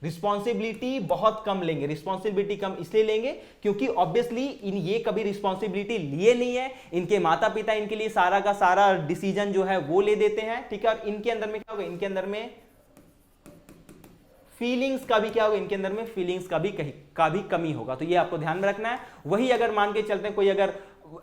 रिस्पॉन्सिबिलिटी बहुत कम लेंगे। रिस्पॉन्सिबिलिटी कम इसलिए लेंगे क्योंकि ऑब्वियसली ये कभी रिस्पॉन्सिबिलिटी लिए नहीं है, इनके माता पिता इनके लिए सारा का सारा डिसीजन जो है वो ले देते हैं। ठीक है, और इनके अंदर में क्या होगा, इनके अंदर में फीलिंग्स का भी क्या होगा, इनके अंदर में फीलिंग्स का भी कमी होगा। तो ये आपको ध्यान में रखना है। वही अगर मान के चलते हैं कोई अगर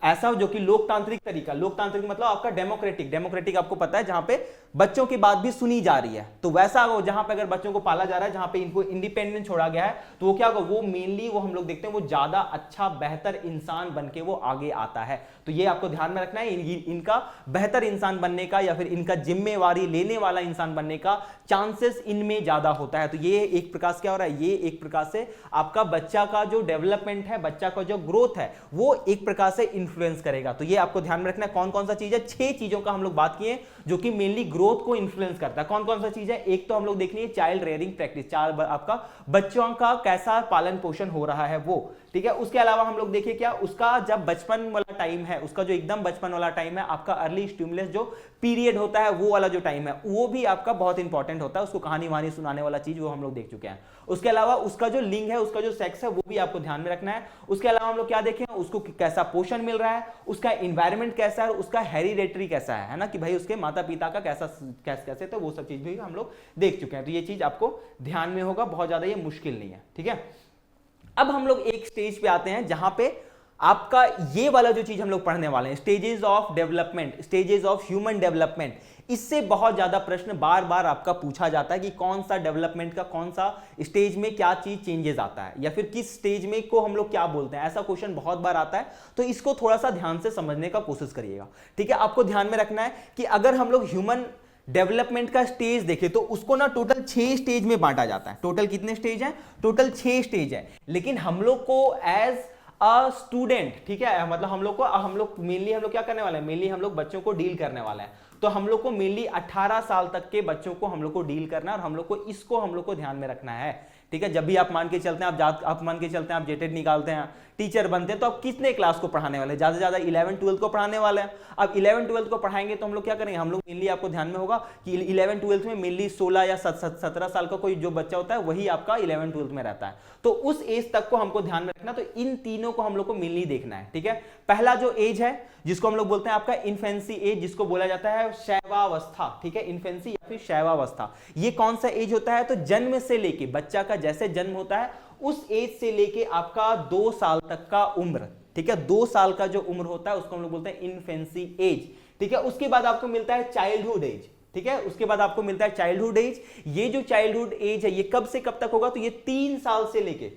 ऐसा जो कि लोकतांत्रिक तरीका, लोकतांत्रिक मतलब आपका डेमोक्रेटिक आपको पता है, जहां पे बच्चों की बात भी सुनी जा रही है, तो वैसा हो जहां पे अगर बच्चों को पाला जा रहा है, जहां पे इनको इंडिपेंडेंट छोड़ा गया है, तो वो क्या होगा, वो मेनली वो हम लोग देखते हैं वो ज्यादा अच्छा बेहतर इंसान बनके वो आगे आता है। तो ये आपको ध्यान में रखना है, इनका बेहतर इंसान बनने का या फिर इनका जिम्मेवारी लेने वाला इंसान बनने का चांसेस इनमें ज्यादा होता है। तो ये एक प्रकार से क्या हो रहा है, ये एक प्रकार से आपका बच्चा का जो डेवलपमेंट है, बच्चा का जो ग्रोथ है, वो एक प्रकार से इन्फ्लुएंस करेगा। तो ये आपको ध्यान में रखना है। कौन कौन सा चीज है, 6 चीजों का हम लोग बात किए जो कि मेनली ग्रोथ को इन्फ्लुएंस करता है। कौन कौन सा चीज है, एक तो हम लोग देख लिए चाइल्ड रेयरिंग प्रैक्टिस, आपका बच्चों का कैसा पालन पोषण हो रहा है वो। ठीक है, उसके अलावा हम लोग देखिए क्या, उसका जब बचपन वाला टाइम है, उसका जो एकदम बचपन वाला टाइम है, आपका अर्ली स्टिमुलस जो पीरियड होता है, वो वाला जो टाइम है, वो भी आपका बहुत इंपॉर्टेंट होता है। उसको कहानी वहानी सुनाने वाला चीज वो हम लोग देख चुके हैं। उसके अलावा उसका जो लिंग है, उसका जो सेक्स है, वो भी आपको ध्यान में रखना है। उसके अलावा हम लोग क्या देखें, उसको कैसा पोषण मिल रहा है, उसका इन्वायरमेंट कैसा है, उसका हेरिडेटरी कैसा है ना, कि भाई उसके माता पिता का कैसे, तो वो सब चीज भी हम लोग देख चुके हैं। तो ये चीज आपको ध्यान में होगा, बहुत ज्यादा ये मुश्किल नहीं है। ठीक है, अब हम लोग एक स्टेज पे आते हैं जहां पे आपका ये वाला जो चीज हम लोग पढ़ने वाले हैं, stages of development, stages of human development. इससे बहुत ज्यादा प्रश्न बार बार आपका पूछा जाता है कि कौन सा डेवलपमेंट का कौन सा स्टेज में क्या चीज चेंजेस आता है, या फिर किस स्टेज में को हम लोग क्या बोलते हैं, ऐसा क्वेश्चन बहुत बार आता है। तो इसको थोड़ा सा ध्यान से समझने का कोशिश करिएगा। ठीक है, आपको ध्यान में रखना है कि अगर हम लोग ह्यूमन डेवलपमेंट का स्टेज देखें तो उसको ना टोटल 6 स्टेज में बांटा जाता है। टोटल कितने स्टेज हैं, टोटल 6 स्टेज है। लेकिन हम लोग को एज अ स्टूडेंट, ठीक है, मतलब हम लोग मेनली हम लोग क्या करने वाले हैं, मेनली हम लोग बच्चों को डील करने वाले हैं। तो हम लोग को मेनली 18 साल तक के बच्चों को हम लोग को डील करना है, और हम लोग को ध्यान में रखना है। ठीक है, जब भी आप मान के चलते हैं आप जेटेड निकालते हैं, टीचर बनते हैं, तो आप कितने क्लास को पढ़ाने वाले हैं, ज्यादा से ज्यादा 11 12 को पढ़ाने वाले हैं। अब 11 12 को पढ़ाएंगे तो हम लोग क्या करेंगे, हम लोग मेनली आपको ध्यान में होगा कि 11 12 में मेनली 16 या 17 साल का कोई जो बच्चा होता है वही आपका 11 12 में रहता है। तो उस एज तक को हमको ध्यान में रखना। तो इन तीनों को हम लोग को मेनली देखना है। ठीक है, पहला जो एज है जिसको हम लोग बोलते हैं आपका इन्फेंसी एज, जिसको बोला जाता है शैवावस्था। ठीक है, इन्फेंसी या फिर शैवावस्था, ये कौन सा एज होता है, तो जन्म से लेके बच्चा का जैसे जन्म होता है उस एज से लेके आपका 2 साल तक का उम्र। ठीक है, 2 साल का जो उम्र होता है उसको हम लोग बोलते हैं इन्फेंसी एज। ठीक है, उसके बाद आपको मिलता है चाइल्डहुड एज। ठीक है, उसके बाद आपको मिलता है चाइल्डहुड एज। ये जो चाइल्डहुड एज है ये कब से कब तक होगा, तो ये 3 साल से लेके,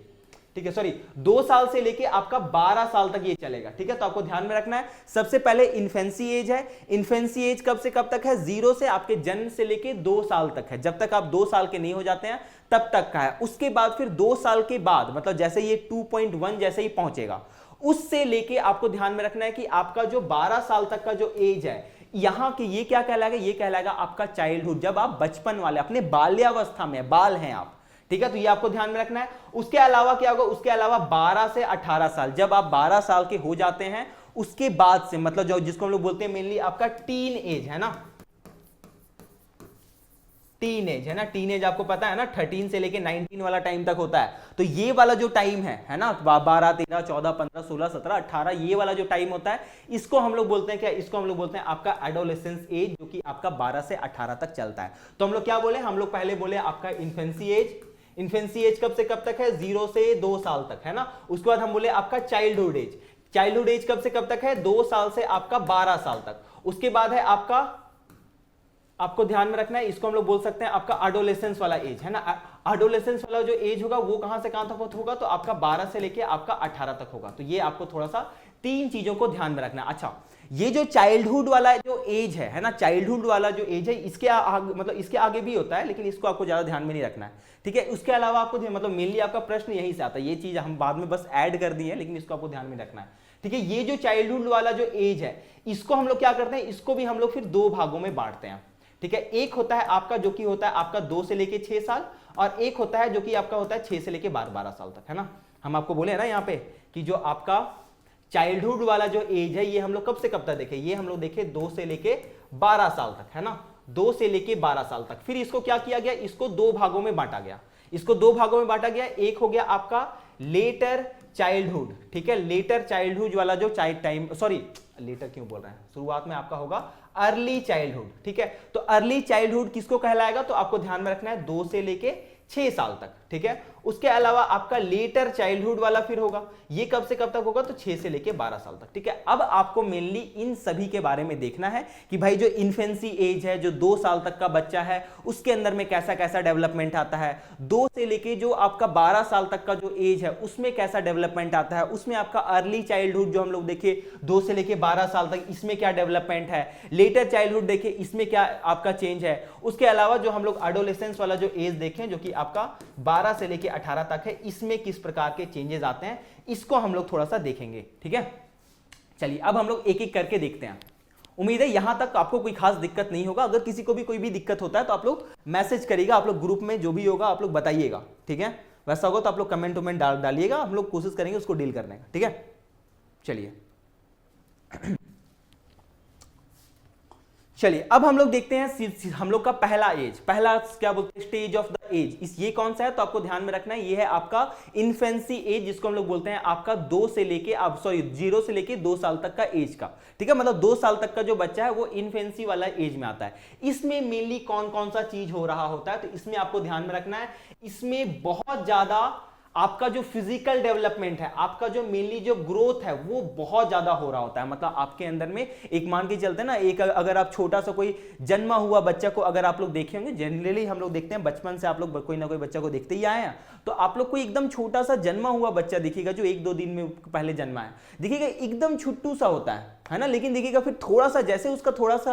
ठीक है, सॉरी 2 साल से लेके आपका 12 साल तक ये चलेगा। ठीक है, तो आपको ध्यान में रखना है। सबसे पहले इन्फेंसी एज है। इन्फेंसी एज कब से कब तक है, 0 से आपके जन्म से लेके 2 साल तक है। जब तक आप 2 साल के नहीं हो जाते हैं तब तक का है। उसके बाद फिर 2 साल के बाद, मतलब जैसे ये 2.1 जैसे ही पहुंचेगा, उससे लेके आपको ध्यान में रखना है कि आपका जो 12 साल तक का जो एज है, यहां के ये क्या कहलाएगा, ये कहलाएगा आपका चाइल्डहुड, जब आप बचपन वाले अपने बाल्यावस्था में बाल हैं आप। ठीक है, तो ये आपको ध्यान में रखना है। उसके अलावा क्या होगा, उसके अलावा 12 से 18 साल, जब आप 12 साल के हो जाते हैं उसके बाद से, मतलब जो जिसको हम लोग बोलते हैं मेनली आपका टीन एज है ना, टीन एज है ना, टीन एज आपको पता है ना 13 से लेके 19 वाला टाइम तक होता है। तो ये वाला जो टाइम है ना, 12 13 14 15 16 17 18, ये वाला जो टाइम होता है इसको हम लोग बोलते हैं क्या, इसको हम लोग बोलते हैं आपका एडोलेसेंस एज, जो कि आपका 12 से 18 तक चलता है। तो हम लोग क्या बोले, हम लोग पहले बोले आपका इन्फेंसी एज, इन्फेंसी एज कब से कब तक है? 0 से 2 साल तक, है ना। उसके बाद हम बोले आपका चाइल्डहुड एज, चाइल्डहुड एज कब से कब तक है? 2 साल से आपका 12 साल तक। उसके बाद है आपका, आपको ध्यान में रखना है, इसको हम लोग बोल सकते हैं आपका एडोलेसेंस वाला एज, है ना। एडोलेसेंस वाला जो एज होगा वो कहां से कहां तक होगा? तो आपका 12 से लेके आपका 18 तक होगा। तो ये आपको थोड़ा सा 3 चीजों को ध्यान में रखना है। अच्छा, ये जो चाइल्डहुड वाला जो एज है ना, चाइल्डहुड वाला जो एज है, इसके मतलब इसके आगे भी होता है, लेकिन इसको आपको ज्यादा ध्यान में नहीं रखना है, ठीक है। उसके अलावा आपको मतलब मेनली आपका प्रश्न यही से आता है, ये चीज हम बाद में बस ऐड कर दी है, लेकिन इसको आपको ध्यान में रखना है, ठीक है। ये जो चाइल्डहुड वाला जो एज है, इसको हम लोग क्या करते हैं, इसको भी हम लोग फिर 2 भागों में बांटते हैं, ठीक है। एक होता है आपका जो कि होता है आपका 2 से लेके 6 साल, और एक होता है जो कि आपका होता है 6 से लेके 12 साल तक, है ना। हम आपको बोले ना यहाँ पे कि जो आपका चाइल्डहुड वाला जो एज है, ये हम लोग कब से कब तक देखे? ये हम लोग देखे 2 से लेके 12 साल तक, है ना, 2 से लेके 12 साल तक। फिर इसको क्या किया गया? इसको 2 भागों में बांटा गया, इसको 2 भागों में बांटा गया। एक हो गया आपका लेटर चाइल्डहुड, ठीक है, लेटर चाइल्डहुड वाला जो लेटर क्यों बोल रहे हैं, शुरुआत में आपका होगा अर्ली चाइल्डहुड, ठीक है। तो अर्ली चाइल्डहुड किसको कहलाएगा? तो आपको ध्यान में रखना है 2 से लेके 6 साल तक, ठीक है। उसके अलावा आपका लेटर चाइल्डहुड वाला फिर होगा, ये कब से कब तक होगा? तो 6 से लेके 12 साल तक, ठीक है। अब आपको मेनली इन सभी के बारे में देखना है कि भाई जो इन्फेंसी एज है, जो 2 साल तक का बच्चा है, उसके अंदर में कैसा कैसा डेवलपमेंट आता है। 2 से लेके जो आपका 12 साल तक का जो एज है, उसमें कैसा डेवलपमेंट आता है। उसमें आपका अर्ली चाइल्डहुड जो हम लोग देखे 2 से लेके 12 साल तक, इसमें क्या डेवलपमेंट है। लेटर चाइल्डहुड देखे, इसमें क्या आपका चेंज है। उसके अलावा जो हम लोग एडोलेसेंस वाला जो एज देखें, जो कि आपका 12 से लेके 18 तक है, इसमें किस प्रकार के चेंजेस आते हैं, इसको हम लोग थोड़ा सा देखेंगे, ठीक है। चलिए अब हम लोग एक एक करके देखते हैं। उम्मीद है यहां तक आपको कोई खास दिक्कत नहीं होगा। अगर किसी को भी कोई भी दिक्कत होता है तो आप लोग मैसेज करिएगा, आप लोग ग्रुप में जो भी होगा आप लोग बताइएगा, ठीक है। वैसा होगा तो आप लोग कमेंट वमेंट डालिएगा, हम लोग कोशिश करेंगे उसको डील करने का, ठीक है। चलिए अब हम लोग देखते हैं हम लोग का पहला एज, पहला क्या बोलते हैं, स्टेज ऑफ द एज। ये कौन सा है? तो आपको ध्यान में रखना है, ये है आपका इन्फेंसी एज, जिसको हम लोग बोलते हैं आपका 0 से लेके 2 साल तक का एज का, ठीक है। मतलब 2 साल तक का जो बच्चा है वो इन्फेंसी वाला एज में आता है। इसमें मेनली कौन कौन सा चीज हो रहा होता है? तो इसमें आपको ध्यान में रखना है, इसमें बहुत ज्यादा आपका जो फिजिकल डेवलपमेंट है, आपका जो मेनली जो ग्रोथ है, वो बहुत ज्यादा हो रहा होता है। मतलब आपके अंदर में एक मान के चलते हैं ना, एक अगर आप छोटा सा कोई जन्मा हुआ बच्चा को अगर आप लोग देखे होंगे, जनरली हम लोग देखते हैं बचपन से आप लोग कोई ना कोई बच्चा को देखते ही आए हैं, तो आप लोग को एकदम छोटा सा जन्मा हुआ बच्चा दिखेगा जो 1-2 दिन में पहले जन्मा है, दिखेगा एकदम छुट्टू सा होता है ना। लेकिन देखिएगा फिर थोड़ा सा जैसे उसका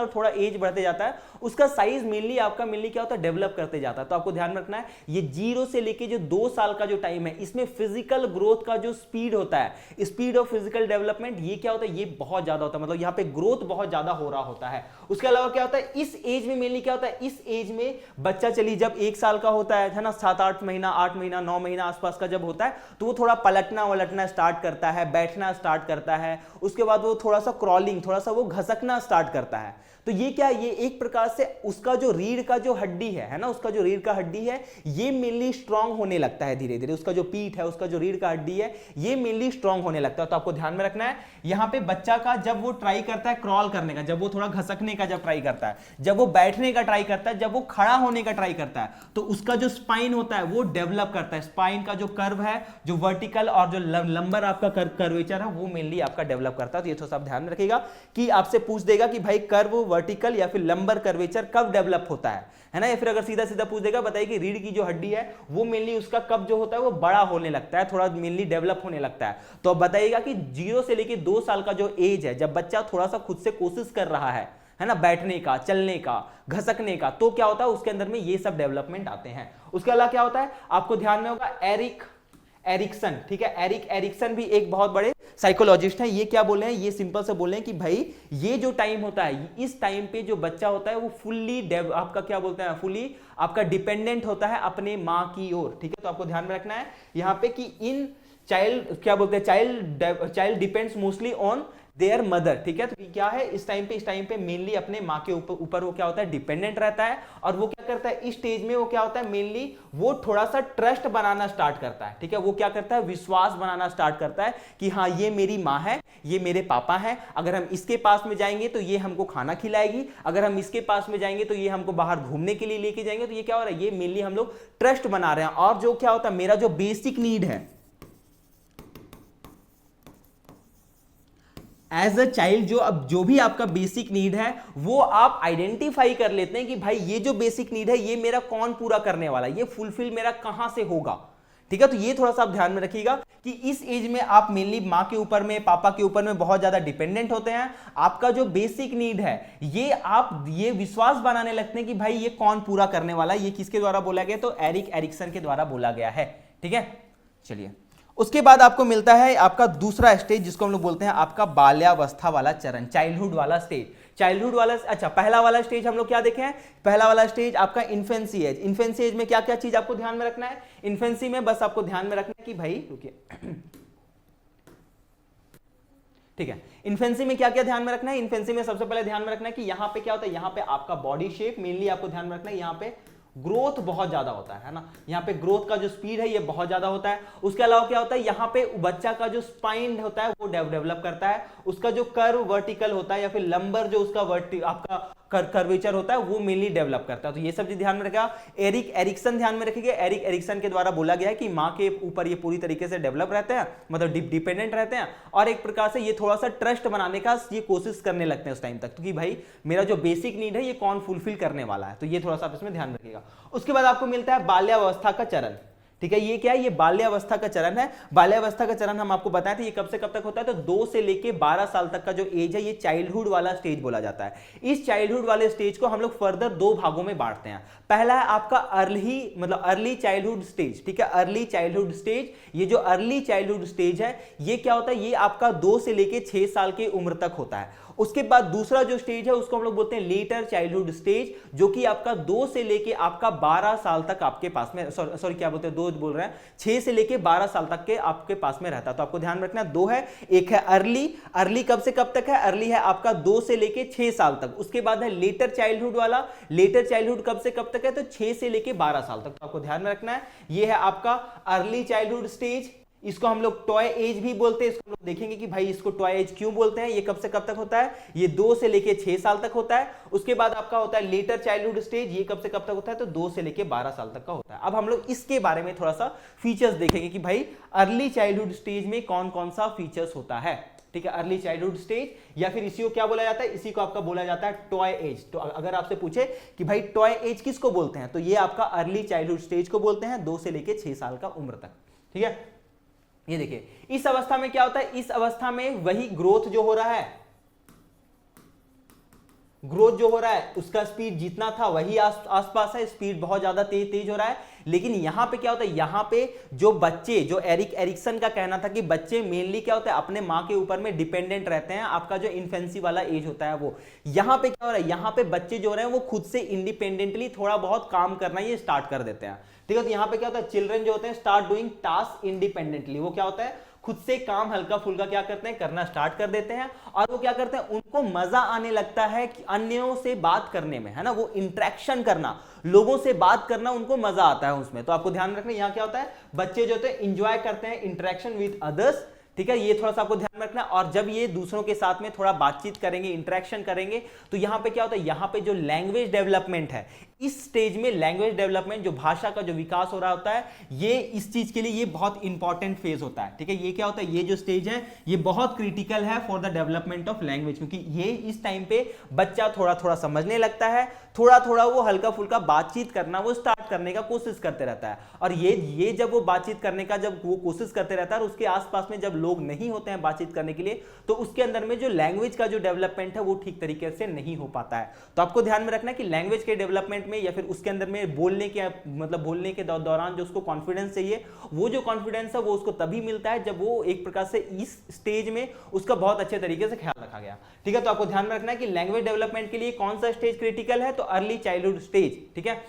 थोड़ा एज बढ़ते जाता है, उसका साइज मेनली क्या होता है, डेवलप करते जाता है। तो आपको ध्यान रखना है, ये 0 से लेके जो 2 साल का जो टाइम है, इसमें फिजिकल ग्रोथ का जो स्पीड होता है, स्पीड ऑफ फिजिकल डेवलपमेंट, ये क्या होता है, ये बहुत ज्यादा होता है। मतलब यहाँ पे ग्रोथ बहुत ज्यादा हो रहा होता है। उसके अलावा क्या होता है, इस एज में मेनली क्या होता है, इस एज में बच्चा चलिए जब 1 साल का होता है ना, 7-8 महीना, 8 महीना, 9 महीना आसपास का जब होता है, तो वो थोड़ा पलटना वलटना स्टार्ट करता है, बैठना स्टार्ट करता है। उसके बाद वो थोड़ा सा क्रॉलिंग, थोड़ा सा वो घसकना स्टार्ट करता है। तो ये क्या, ये एक प्रकार से उसका जो रीढ़ का जो हड्डी है ना, उसका जो रीढ़ का हड्डी है, ये मेनली स्ट्रांग होने लगता है धीरे धीरे। उसका जो पीठ है, उसका जो रीढ़ का हड्डी है, ये मेनली स्ट्रांग होने लगता है। तो आपको ध्यान में रखना है, यहां पे बच्चा का जब वो ट्राई करता है क्रॉल करने का, जब वो थोड़ा घसकने का जब ट्राई करता है, जब वो बैठने का ट्राई करता है, जब वो खड़ा होने का ट्राई करता है, तो उसका जो स्पाइन होता है वो डेवलप करता है। स्पाइन का जो कर्व है, जो वर्टिकल और जो लंबर आपका कर्वेचर है, वो मेनली आपका डेवलप करता है। तो ये थोड़ा सा ध्यान में रखिएगा कि आपसे पूछ देगा कि भाई कर्व, वर्टिकल या फिर लंबर कर्वेचर कब डेवलप होता है ना। या फिर अगर सीधा सीधा पूछ देगा, बताइए कि रीढ़ की जो हड्डी है वो मेनली उसका कब जो होता है वो बड़ा होने लगता है, थोड़ा मेनली डेवलप होने लगता है। तो अब बताइएगा कि 0 से लेके 2 साल का जो एज है, जब बच्चा थोड़ा सा खुद से कोशिश कर रहा है ना, बैठने का, चलने का, घसकने का, तो क्या होता है उसके अंदर में ये सब डेवलपमेंट आते हैं। उसके अलावा क्या होता है, आपको ध्यान में होगा एरिक्सन, ठीक है। एरिक्सन भी एक बहुत बड़े साइकोलॉजिस्ट हैं। ये क्या बोल रहे हैं, ये सिंपल से बोल रहे हैं कि भाई ये जो टाइम होता है, इस टाइम पे जो बच्चा होता है वो फुल्ली आपका क्या बोलते हैं, फुल्ली आपका डिपेंडेंट होता है अपने माँ की ओर, ठीक है। तो आपको ध्यान में रखना है यहाँ पे कि इन चाइल्ड क्या बोलते हैं, child depends mostly on their mother, ठीक है। तो क्या है, इस टाइम पे मेनली अपने माँ के ऊपर वो क्या होता है, डिपेंडेंट रहता है। और वो क्या करता है, इस स्टेज में वो क्या होता है, मेनली वो थोड़ा सा ट्रस्ट बनाना स्टार्ट करता है, ठीक है। वो क्या करता है, विश्वास बनाना स्टार्ट करता है कि हाँ ये मेरी माँ है, ये मेरे पापा हैं, अगर हम इसके पास में जाएंगे तो ये हमको खाना खिलाएगी, अगर हम इसके पास में जाएंगे तो ये हमको बाहर घूमने के लिए लेके जाएंगे। तो ये क्या हो रहा है, ये मेनली हम लोग ट्रस्ट बना रहे हैं। और जो क्या होता है, मेरा जो बेसिक नीड है एज अ चाइल्ड, जो भी आपका बेसिक नीड है वो आप आइडेंटिफाई कर लेते हैं कि भाई ये जो बेसिक नीड है ये मेरा कौन पूरा करने वाला है, ये फुलफिल मेरा कहां से होगा, ठीक है। तो ये थोड़ा सा आप ध्यान में रखिएगा कि इस एज में आप मेनली माँ के ऊपर में, पापा के ऊपर में बहुत ज्यादा डिपेंडेंट होते हैं। आपका जो बेसिक नीड है ये आप ये विश्वास बनाने लगते हैं कि भाई ये कौन पूरा करने वाला है। ये किसके द्वारा बोला गया, तो एरिक एरिक्सन के द्वारा बोला गया है, ठीक है। चलिए, उसके बाद आपको मिलता है आपका दूसरा स्टेज, जिसको हम लोग बोलते हैं आपका बाल्यावस्था वाला चरण, चाइल्डहुड वाला स्टेज। चाइल्डहुड वाला, अच्छा पहला वाला स्टेज हम लोग क्या देखे हैं, पहला वाला स्टेज आपका इन्फेंसी एज। इन्फेंसी एज में क्या क्या चीज आपको ध्यान में रखना है, इन्फेंसी में बस आपको ध्यान में रखना है कि भाई रुकिए, ठीक है। इन्फेंसी में क्या क्या ध्यान में रखना है, इन्फेंसी में सबसे पहले ध्यान में रखना है कि यहां पे क्या होता है, यहां पे आपका बॉडी शेप मेनली आपको ध्यान में रखना है, यहां पे ग्रोथ बहुत ज्यादा होता है ना, यहाँ पे ग्रोथ का जो स्पीड है ये बहुत ज्यादा होता है। उसके अलावा क्या होता है, यहाँ पे बच्चा का जो स्पाइन होता है वो डेवलप करता है, उसका जो कर्व वर्टिकल होता है या फिर लंबर जो उसका आपका कर्वेचर होता है वो मेनली डेवलप करता है। तो ये सब चीज ध्यान में रखेगा। एरिक एरिक्सन ध्यान में रखिएगा, एरिक एरिक्सन के द्वारा बोला गया है कि माँ के ऊपर ये पूरी तरीके से डेवलप रहते हैं, मतलब डिपेंडेंट रहते हैं। और एक प्रकार से ये थोड़ा सा ट्रस्ट बनाने का ये कोशिश करने लगते हैं उस टाइम तक, क्योंकि भाई मेरा जो बेसिक नीड है ये कौन फुलफिल करने वाला है। तो ये थोड़ा सा आप इसमें ध्यान रखिएगा। उसके बाद आपको मिलता है बाल्यावस्था का चरण, ठीक है। ये क्या है, ये बाल्यावस्था का चरण है। बाल्यावस्था का चरण हम आपको बताए थे ये कब से कब तक होता है, तो 2 से लेके 12 साल तक का जो एज है ये चाइल्डहुड वाला स्टेज बोला जाता है। इस चाइल्डहुड वाले स्टेज को हम लोग फर्दर 2 भागों में बांटते हैं। पहला है आपका अर्ली चाइल्डहुड स्टेज, ठीक है, अर्ली चाइल्डहुड स्टेज। ये जो अर्ली चाइल्डहुड स्टेज है ये क्या होता है, ये आपका 2 से लेके 6 साल की उम्र तक होता है। उसके बाद दूसरा जो स्टेज है उसको हम लोग बोलते हैं लेटर चाइल्डहुड स्टेज, जो कि आपका 2 से लेके आपका 12 साल तक आपके पास में, सॉरी क्या बोलते हैं, 2 बोल रहे हैं, 6 से लेके 12 साल तक के आपके पास में रहता है। तो आपको ध्यान रखना है 2 है, एक है अर्ली कब से कब तक है, अर्ली है आपका 2 से लेके 6 साल तक। उसके बाद है लेटर चाइल्डहुड वाला, लेटर चाइल्डहुड कब से कब तक है, तो 6 से लेके 12 साल तक। तो आपको ध्यान में रखना है ये है आपका अर्ली चाइल्डहुड स्टेज। इसको हम लोग टॉय एज भी बोलते हैं। इसको हम लोग देखेंगे कि भाई इसको टॉय एज क्यों बोलते हैं। ये कब से कब तक होता है, ये 2 से लेके 6 साल तक होता है। उसके बाद आपका होता है लेटर चाइल्डहुड स्टेज, ये कब से कब तक होता है, तो 2 से लेके 12 साल तक का होता है। अब हम लोग इसके बारे में थोड़ा सा फीचर्स देखेंगे कि भाई अर्ली चाइल्डहुड स्टेज में कौन कौन सा फीचर्स होता है, ठीक है। अर्ली चाइल्डहुड स्टेज या फिर इसी को क्या बोला जाता है, इसी को आपका बोला जाता है टॉय एज। तो अगर आपसे पूछे कि भाई टॉय एज किसको बोलते हैं, तो ये आपका अर्ली चाइल्डहुड स्टेज को बोलते हैं, 2 से लेके 6 साल का उम्र तक, ठीक है। ये देखिए इस अवस्था में क्या होता है, इस अवस्था में वही ग्रोथ जो हो रहा है, ग्रोथ जो हो रहा है उसका स्पीड जितना था वही आसपास है, स्पीड बहुत ज्यादा तेज हो रहा है। लेकिन यहां पे क्या होता है, यहां पे जो बच्चे, जो एरिक एरिक्सन का कहना था कि बच्चे मेनली क्या होता है अपने माँ के ऊपर में डिपेंडेंट रहते हैं, आपका जो इन्फेंसी वाला एज होता है वो, यहां पे क्या हो रहा है, यहां पे बच्चे जो हो रहे हैं वो खुद से इंडिपेंडेंटली थोड़ा बहुत काम करना ये स्टार्ट कर देते हैं, ठीक है। तो यहां पे क्या होता है, चिल्ड्रन जो होते हैं स्टार्ट डूइंग टास्क इंडिपेंडेंटली। वो क्या होता है, खुद से काम हल्का फुल्का क्या करते हैं, करना स्टार्ट कर देते हैं। और वो क्या करते हैं, उनको मजा आने लगता है कि अन्यों से बात करने में, है ना, वो इंटरेक्शन करना, लोगों से बात करना उनको मजा आता है उसमें। तो आपको ध्यान रखना यहां क्या होता है, बच्चे जो होते हैं इंजॉय करते हैं इंटरेक्शन विद अदर्स, ठीक है। ये थोड़ा सा आपको ध्यान रखना। और जब ये दूसरों के साथ में थोड़ा बातचीत करेंगे, इंटरेक्शन करेंगे, तो यहां पे क्या होता है, यहां पे जो लैंग्वेज डेवलपमेंट है, इस स्टेज में लैंग्वेज डेवलपमेंट, जो भाषा का जो विकास हो रहा होता है, ये इस चीज के लिए ये बहुत इंपॉर्टेंट फेज होता है, ठीक है। ये क्या होता है, ये जो स्टेज है ये बहुत क्रिटिकल है for the development of language, क्योंकि ये इस टाइम पे बच्चा थोड़ा थोड़ा समझने लगता है, थोड़ा थोड़ा वो हल्का फुल्का बातचीत करना वो स्टार्ट करने का कोशिश करते रहता है। और ये जब वो बातचीत करने का जब वो कोशिश करते रहता है और उसके आसपास में जब लोग नहीं होते हैं बातचीत करने के लिए, तो उसके अंदर में जो लैंग्वेज का जो डेवलपमेंट है वो ठीक तरीके से नहीं हो पाता है। तो आपको ध्यान में रखना है कि लैंग्वेज के डेवलपमेंट में या फिर उसके अंदर में बोलने के दौरान जो उसको कॉन्फिडेंस चाहिए, वो जो कॉन्फिडेंस है वो उसको तभी मिलता है जब वो एक प्रकार से इस स्टेज में उसका बहुत अच्छे तरीके से ख्याल रखा गया, ठीक है। तो आपको ध्यान में रखना है कि लैंग्वेज डेवलपमेंट के लिए कौन सा स्टेज क्रिटिकल है, तो अर्ली चाइल्डहुड स्टेज, ठीक है।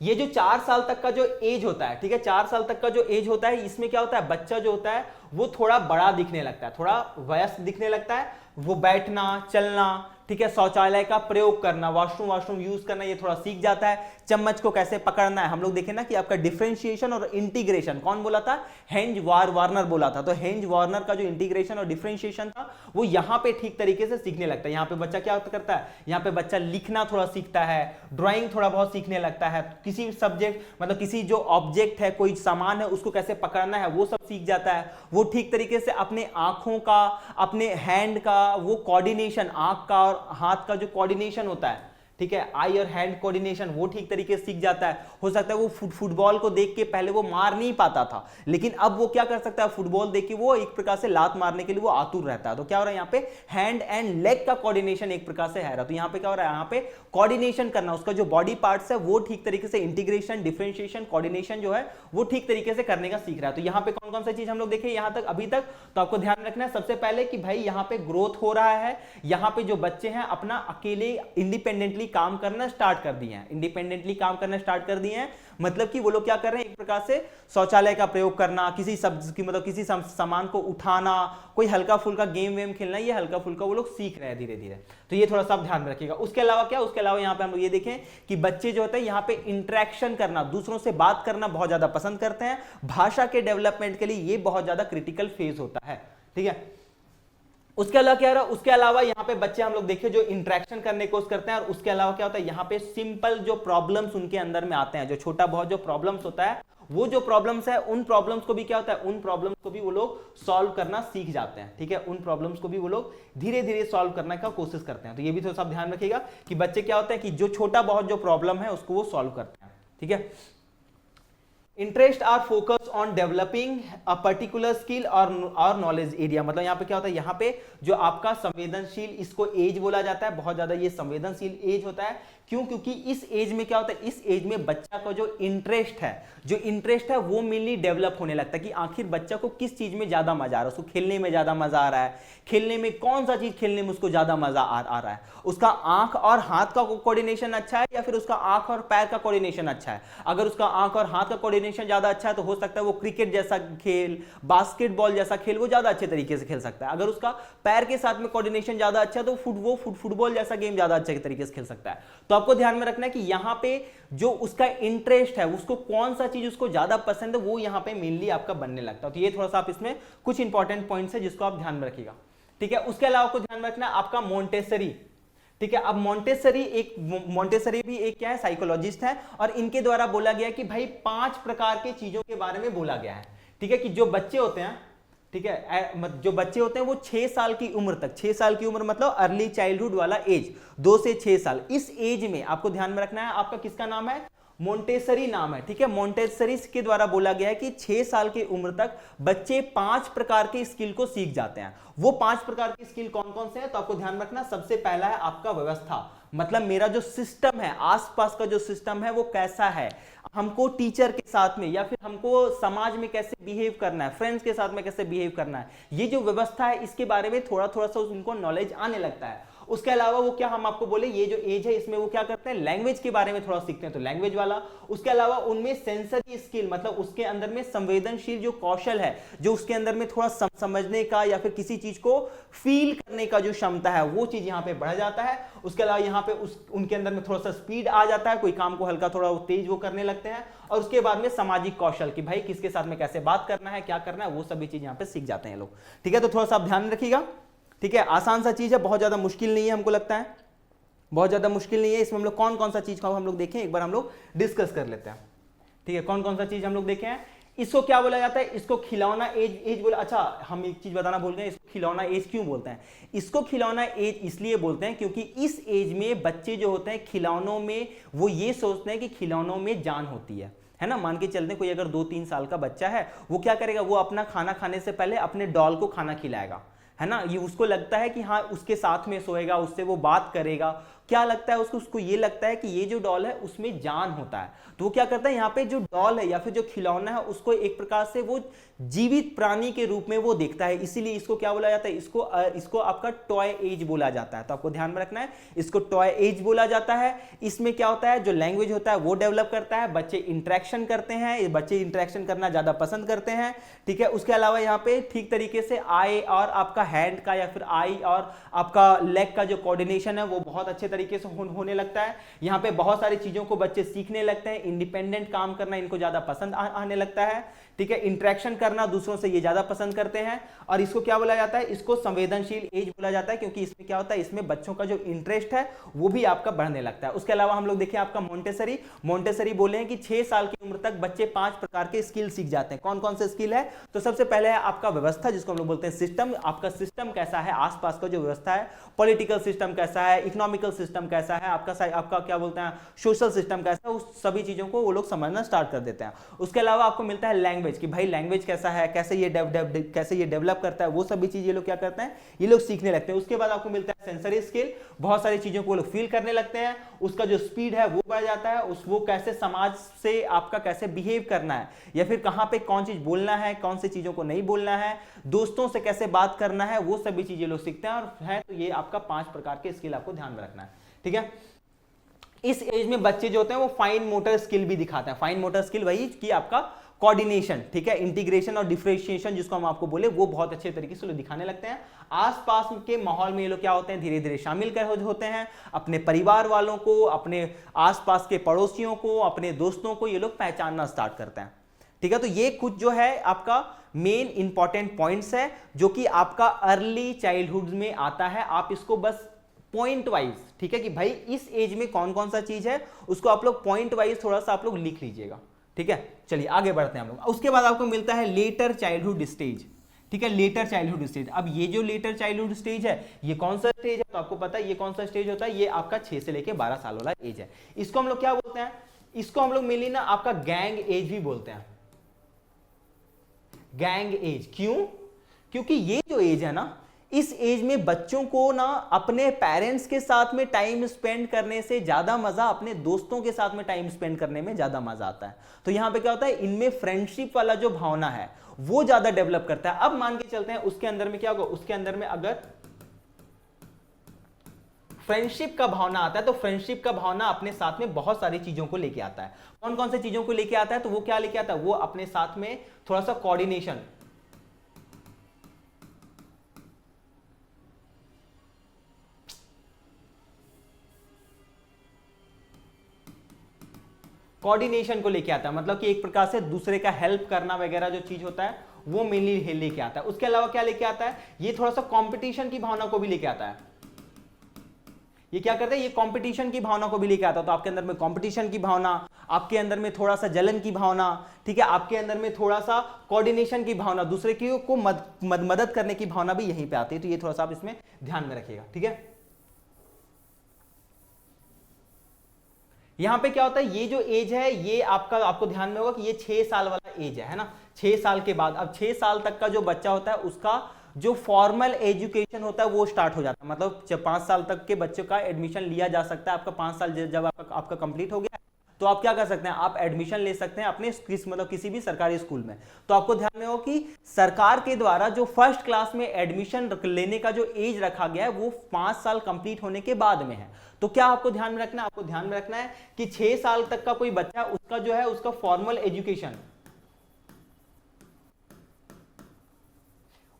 ये जो 4 साल तक का जो एज होता है, ठीक है, 4 साल तक का जो एज होता है, इसमें क्या होता है, बच्चा जो होता है वो थोड़ा बड़ा दिखने लगता है, थोड़ा वयस्क दिखने लगता है, वो बैठना चलना, ठीक है, शौचालय का प्रयोग करना, वॉशरूम यूज करना ये थोड़ा सीख जाता है, चम्मच को कैसे पकड़ना है। हम लोग देखें ना कि आपका डिफरेंशिएशन और इंटीग्रेशन कौन बोला था, हेंज वार्नर बोला था। तो हेंज वार्नर का जो इंटीग्रेशन और डिफरेंशिएशन था वो यहां पे ठीक तरीके से सीखने लगता है। यहां पे बच्चा क्या करता है, यहां पे बच्चा लिखना थोड़ा सीखता है, ड्राइंग थोड़ा बहुत सीखने लगता है, किसी सब्जेक्ट मतलब किसी जो ऑब्जेक्ट है, कोई सामान है, उसको कैसे पकड़ना है वो सब सीख जाता है। वो ठीक तरीके से अपने आंखों का, अपने हैंड का वो कोऑर्डिनेशन, आंख का और हाथ का जो कोऑर्डिनेशन होता है, ठीक है, आई और हैंड कोऑर्डिनेशन, वो ठीक तरीके से सीख जाता है। हो सकता है वो फुटबॉल को देख के पहले वो मार नहीं पाता था, लेकिन अब वो क्या कर सकता है, फुटबॉल देख के वो एक प्रकार से लात मारने के लिए वो आतुर रहता है। तो क्या हो रहा है यहाँ पे, हैंड एंड लेग का कोऑर्डिनेशन एक प्रकार से है रहा। तो यहाँ पे क्या हो रहा है, यहाँ पे कोऑर्डिनेशन करना, उसका जो बॉडी पार्ट्स है वो ठीक तरीके से इंटीग्रेशन, डिफरेंशिएशन, कोऑर्डिनेशन जो है वो ठीक तरीके से करने का सीख रहा है। तो यहाँ पे कौन कौन सी चीज हम लोग देखें यहाँ तक अभी तक, तो आपको ध्यान रखना है सबसे पहले कि भाई यहाँ पे ग्रोथ हो रहा है, यहाँ पे जो बच्चे हैं अपना अकेले इंडिपेंडेंटली काम करना स्टार्ट कर दिए हैं, इंडिपेंडेंटली काम करना स्टार्ट कर दिए हैं। मतलब कि वो लोग क्या कर रहे हैं, एक प्रकार से शौचालय का प्रयोग करना, किसी सब्जी की मतलब किसी सामान को उठाना, कोई हल्का फुल्का गेम वेम खेलना, ये हल्का फुल्का वो लोग सीख रहे हैं धीरे धीरे। तो ये थोड़ा सा आप ध्यान रखिएगा। उसके अलावा क्या, उसके अलावा यहाँ पे हम लोग ये देखें कि बच्चे जो होते हैं यहाँ पे इंटरेक्शन करना, दूसरों से बात करना बहुत ज्यादा पसंद करते हैं। भाषा के डेवलपमेंट के लिए ये बहुत ज्यादा क्रिटिकल फेज होता है, ठीक है। उसके अलावा क्या रहा, उसके अलावा यहाँ पे बच्चे हम लोग देखे जो इंटरेक्शन करने की कोशिश करते हैं। और उसके अलावा क्या होता है, यहाँ पे सिंपल जो प्रॉब्लम्स उनके अंदर में आते हैं, जो छोटा बहुत जो प्रॉब्लम्स होता है, वो जो प्रॉब्लम्स है उन प्रॉब्लम्स को भी क्या होता है, उन प्रॉब्लम्स को भी वो लोग सॉल्व करना सीख जाते हैं, ठीक है। उन प्रॉब्लम्स को भी वो लोग धीरे धीरे सॉल्व करने का कोशिश करते हैं। तो ये भी थोड़ा सा ध्यान रखिएगा कि बच्चे क्या होते हैं कि जो छोटा बहुत जो प्रॉब्लम है उसको वो सॉल्व करते हैं, ठीक है। Interest or focus on developing a particular skill और नॉलेज एरिया, मतलब यहाँ पे क्या होता है, यहाँ पे जो आपका संवेदनशील, इसको एज बोला जाता है, बहुत ज्यादा ये संवेदनशील एज होता है। क्यों, क्योंकि इस एज में क्या होता है, इस एज में बच्चा का जो इंटरेस्ट है वो मेनली डेवलप होने लगता है कि आखिर बच्चा को किस चीज में ज्यादा मजा आ रहा है, उसको खेलने में ज्यादा मजा आ रहा है, खेलने में कौन सा चीज खेलने में उसको ज्यादा मजा आ रहा है, उसका आंख और हाथ का कोऑर्डिनेशन अच्छा है या फिर उसका आंख और पैर का कोऑर्डिनेशन अच्छा है। अगर उसका आंख और हाथ का कोऑर्डिनेशन ज्यादा अच्छा है तो हो सकता है वो क्रिकेट जैसा खेल, बास्केटबॉल जैसा खेल वो ज्यादा अच्छे तरीके से खेल सकता है। अगर उसका पैर के साथ में कोऑर्डिनेशन ज्यादा अच्छा है तो वो फुटबॉल जैसा गेम ज्यादा अच्छे तरीके से खेल सकता है। तो आपको ध्यान में रखना है कि यहाँ पे जो उसका इंटरेस्ट है, उसको कौन सा चीज उसको ज्यादा पसंद है, वो यहाँ पे मेनली आपका बनने लगता है। तो ये थोड़ा सा आप इसमें कुछ इंपॉर्टेंट पॉइंट्स है जिसको आप ध्यान में रखिएगा, ठीक है। उसके अलावा आपको ध्यान में रखना है आपका मोंटेसरी, ठीक है। अब मोंटेसरी भी एक क्या है, साइकोलॉजिस्ट है, और इनके द्वारा बोला गया कि भाई 5 प्रकार के चीजों के बारे में बोला गया है, ठीक है, कि जो बच्चे होते हैं, ठीक है, जो बच्चे होते हैं वो 6 साल की उम्र तक, 6 साल की उम्र मतलब अर्ली चाइल्डहुड वाला एज, 2 से 6 साल, इस एज में आपको ध्यान में रखना है आपका किसका नाम है, मोंटेसरी नाम है, ठीक है। मोंटेसरी के द्वारा बोला गया है कि 6 साल की उम्र तक बच्चे 5 प्रकार के स्किल को सीख जाते हैं। वो 5 प्रकार के स्किल कौन कौन से हैं, तो आपको ध्यान रखना, सबसे पहला है आपका व्यवस्था, मतलब मेरा जो सिस्टम है, आसपास का जो सिस्टम है वो कैसा है, हमको टीचर के साथ में या फिर हमको समाज में कैसे बिहेव करना है, फ्रेंड्स के साथ में कैसे बिहेव करना है, ये जो व्यवस्था है इसके बारे में थोड़ा थोड़ा सा उनको नॉलेज आने लगता है। उसके अलावा वो क्या, हम आपको बोले ये जो एज है इसमें वो क्या करते हैं, लैंग्वेज के बारे में थोड़ा सीखते हैं, तो लैंग्वेज वाला। उसके अलावा उनमें सेंसरी स्किल, मतलब उसके अंदर में संवेदनशील जो कौशल है, जो उसके अंदर में थोड़ा समझने का या फिर किसी चीज को फील करने का जो क्षमता है वो चीज यहाँ पे बढ़ जाता है। उसके अलावा यहाँ पे उनके अंदर में थोड़ा सा स्पीड आ जाता है, कोई काम को हल्का थोड़ा तेज वो करने लगते हैं। और उसके बाद में सामाजिक कौशल कि भाई किसके साथ में कैसे बात करना है, क्या करना है, वो सभी चीज यहाँ पे सीख जाते हैं लोग, ठीक है। तो थोड़ा सा आप ध्यान रखिएगा, ठीक है। आसान सा चीज है, बहुत ज्यादा मुश्किल नहीं है, हमको लगता है बहुत ज्यादा मुश्किल नहीं है। इसमें हम लोग कौन कौन सा चीज को हम लोग देखें, एक बार हम लोग डिस्कस कर लेते हैं, ठीक है। कौन कौन सा चीज हम लोग देखें, इसको क्या बोला जाता है, इसको खिलौना एज बोला। अच्छा, हम एक चीज बताना भूल गए, इसको खिलौना एज क्यों बोलते हैं, इसको खिलौना एज इसलिए बोलते हैं क्योंकि इस एज में बच्चे जो होते हैं खिलौनों में वो ये सोचते हैं कि खिलौनों में जान होती है ना। मान के चलते कोई अगर 2-3 साल का बच्चा है, वो क्या करेगा, वो अपना खाना खाने से पहले अपने डॉल को खाना खिलाएगा, है ना। ये उसको लगता है कि हाँ उसके साथ में सोएगा, उससे वो बात करेगा, क्या लगता है उसको, उसको ये लगता है कि ये जो डॉल है उसमें जान होता है। तो वो क्या करता है, यहाँ पे जो डॉल है या फिर जो खिलौना है उसको एक प्रकार से वो जीवित प्राणी के रूप में वो देखता है, इसीलिए इसको क्या बोला जाता है, इसको आपका टॉय एज बोला जाता है। तो आपको ध्यान में रखना है, इसको टॉय एज बोला जाता है। इसमें क्या होता है, जो लैंग्वेज होता है वो डेवलप करता है, बच्चे इंटरेक्शन करते हैं, बच्चे इंटरेक्शन करना ज्यादा पसंद करते हैं, ठीक है। उसके अलावा यहाँ पे ठीक तरीके से आई और आपका हैंड का या फिर आई और आपका लेग का जो कोऑर्डिनेशन है वो बहुत अच्छे तरीके से होने लगता है। यहाँ पे बहुत सारी चीजों को बच्चे सीखने लगते हैं, इंडिपेंडेंट काम करना इनको ज्यादा पसंद आने लगता है, ठीक है। इंटरेक्शन करना दूसरों से ये ज्यादा पसंद करते हैं। और इसको क्या बोला जाता है, इसको संवेदनशील एज बोला जाता है, क्योंकि इसमें क्या होता है, इसमें बच्चों का जो इंटरेस्ट है वो भी आपका बढ़ने लगता है। उसके अलावा हम लोग देखिए आपका मोंटेसरी बोले हैं कि 6 साल की उम्र तक बच्चे 5 प्रकार के स्किल सीख जाते हैं। कौन कौन से स्किल है, तो सबसे पहले है आपका व्यवस्था, जिसको हम लोग बोलते हैं सिस्टम। आपका सिस्टम कैसा है, आसपास का जो व्यवस्था है, पॉलिटिकल सिस्टम कैसा है, इकोनॉमिकल सिस्टम कैसा है, आपका क्या बोलते हैं सोशल सिस्टम कैसा है, उस सभी चीजों को वो लोग समझना स्टार्ट कर देते हैं। उसके अलावा आपको मिलता है लैंग्वेज, कि भाई लैंग्वेज कैसा है, कैसे ये डेवलप करता है, वो सभी चीज ये लोग क्या करते हैं, ये लोग सीखने लगते हैं। उसके बाद आपको मिलता है सेंसरी स्किल, बहुत सारी चीजों को वो लोग फील करने लगते हैं, उसका जो स्पीड है वो बढ़ जाता है, वो कैसे समाज से आपका कैसे बिहेव करना है, या फिर कहां पे कौन चीज बोलना है, कौन सी चीजों को नहीं बोलना है, दोस्तों से कैसे बात करना है, वो सभी चीजें लोग सीखते हैं। और है तो ये आपका 5 प्रकार के स्किल आपको ध्यान में रखना है, ठीक है। इस एज में बच्चे जो होते हैं वो फाइन मोटर स्किल भी दिखाते हैं। फाइन मोटर स्किल वही कि आपका कोऑर्डिनेशन, ठीक है, इंटीग्रेशन और डिफरेंशिएशन जिसको हम आपको बोले, वो बहुत अच्छे तरीके से लोग दिखाने लगते हैं। आसपास के माहौल में ये लोग क्या होते हैं, धीरे धीरे शामिल कर होते हैं, अपने परिवार वालों को, अपने आसपास के पड़ोसियों को, अपने दोस्तों को ये लोग पहचानना स्टार्ट करते हैं, ठीक है। तो ये कुछ जो है आपका मेन इंपॉर्टेंट पॉइंट्स है जो कि आपका अर्ली चाइल्डहुड में आता है। आप इसको बस पॉइंट वाइज, ठीक है, कि भाई इस एज में कौन कौन सा चीज है उसको आप लोग पॉइंट वाइज थोड़ा सा आप लोग लिख लीजिएगा, ठीक है। चलिए आगे बढ़ते हैं हम लोग। उसके बाद आपको मिलता है लेटर चाइल्डहुड स्टेज, ठीक है, लेटर चाइल्डहुड स्टेज। अब ये जो लेटर चाइल्डहुड स्टेज है ये कौन सा स्टेज है, तो आपको पता है ये कौन सा स्टेज होता है, ये आपका 6 से लेके 12 साल वाला एज है। इसको हम लोग क्या बोलते हैं, इसको हम लोग मिली ना आपका गैंग एज भी बोलते हैं, गैंग एज। क्यों, क्योंकि ये जो एज है ना, इस एज में बच्चों को ना अपने पेरेंट्स के साथ में टाइम स्पेंड करने से ज्यादा मजा अपने दोस्तों के साथ में टाइम स्पेंड करने में ज्यादा मजा आता है। तो यहां पे क्या होता है, इनमें फ्रेंडशिप वाला जो भावना है वो ज्यादा डेवलप करता है। अब मान के चलते हैं उसके अंदर में क्या होगा, उसके अंदर में अगर फ्रेंडशिप का भावना आता है तो फ्रेंडशिप का भावना अपने साथ में बहुत सारी चीजों को लेके आता है। कौन कौन सी चीजों को लेके आता है, तो वो क्या लेके आता है, वो अपने साथ में थोड़ा सा कोऑर्डिनेशन, कोऑर्डिनेशन को लेके आता है, मतलब कि एक प्रकार से दूसरे का हेल्प करना वगैरह जो चीज होता है वो मेनली लेके आता है। उसके अलावा क्या लेके आता है, ये थोड़ा सा कंपटीशन की भावना को भी लेके आता है। ये क्या करता है, ये कंपटीशन की भावना को भी लेके आता है। तो आपके अंदर में कंपटीशन की भावना, आपके अंदर में थोड़ा सा जलन की भावना, ठीक है, आपके अंदर में थोड़ा सा कोऑर्डिनेशन की भावना, दूसरे की को मदद करने की भावना भी यहीं पे आती है। तो ये थोड़ा सा आप इसमें ध्यान में रखिएगा, ठीक है। यहां पे क्या होता है, ये जो एज है ये आपको ध्यान में होगा कि ये 6 साल वाला एज है ना। 6 साल के बाद, अब 6 साल तक का जो बच्चा होता है उसका जो फॉर्मल एजुकेशन होता है वो स्टार्ट हो जाता है। मतलब 5 साल तक के बच्चों का एडमिशन लिया जा सकता है। आपका 5 साल जब आपका कंप्लीट हो गया तो आप क्या कर सकते हैं, आप एडमिशन ले सकते हैं अपने मतलब किसी भी सरकारी स्कूल में। तो आपको ध्यान में हो कि सरकार के द्वारा जो फर्स्ट क्लास में एडमिशन लेने का जो एज रखा गया है वो 5 साल कंप्लीट होने के बाद में है। तो क्या आपको ध्यान में रखना है, आपको ध्यान में रखना है कि 6 साल तक का कोई बच्चा उसका जो है उसका फॉर्मल एजुकेशन,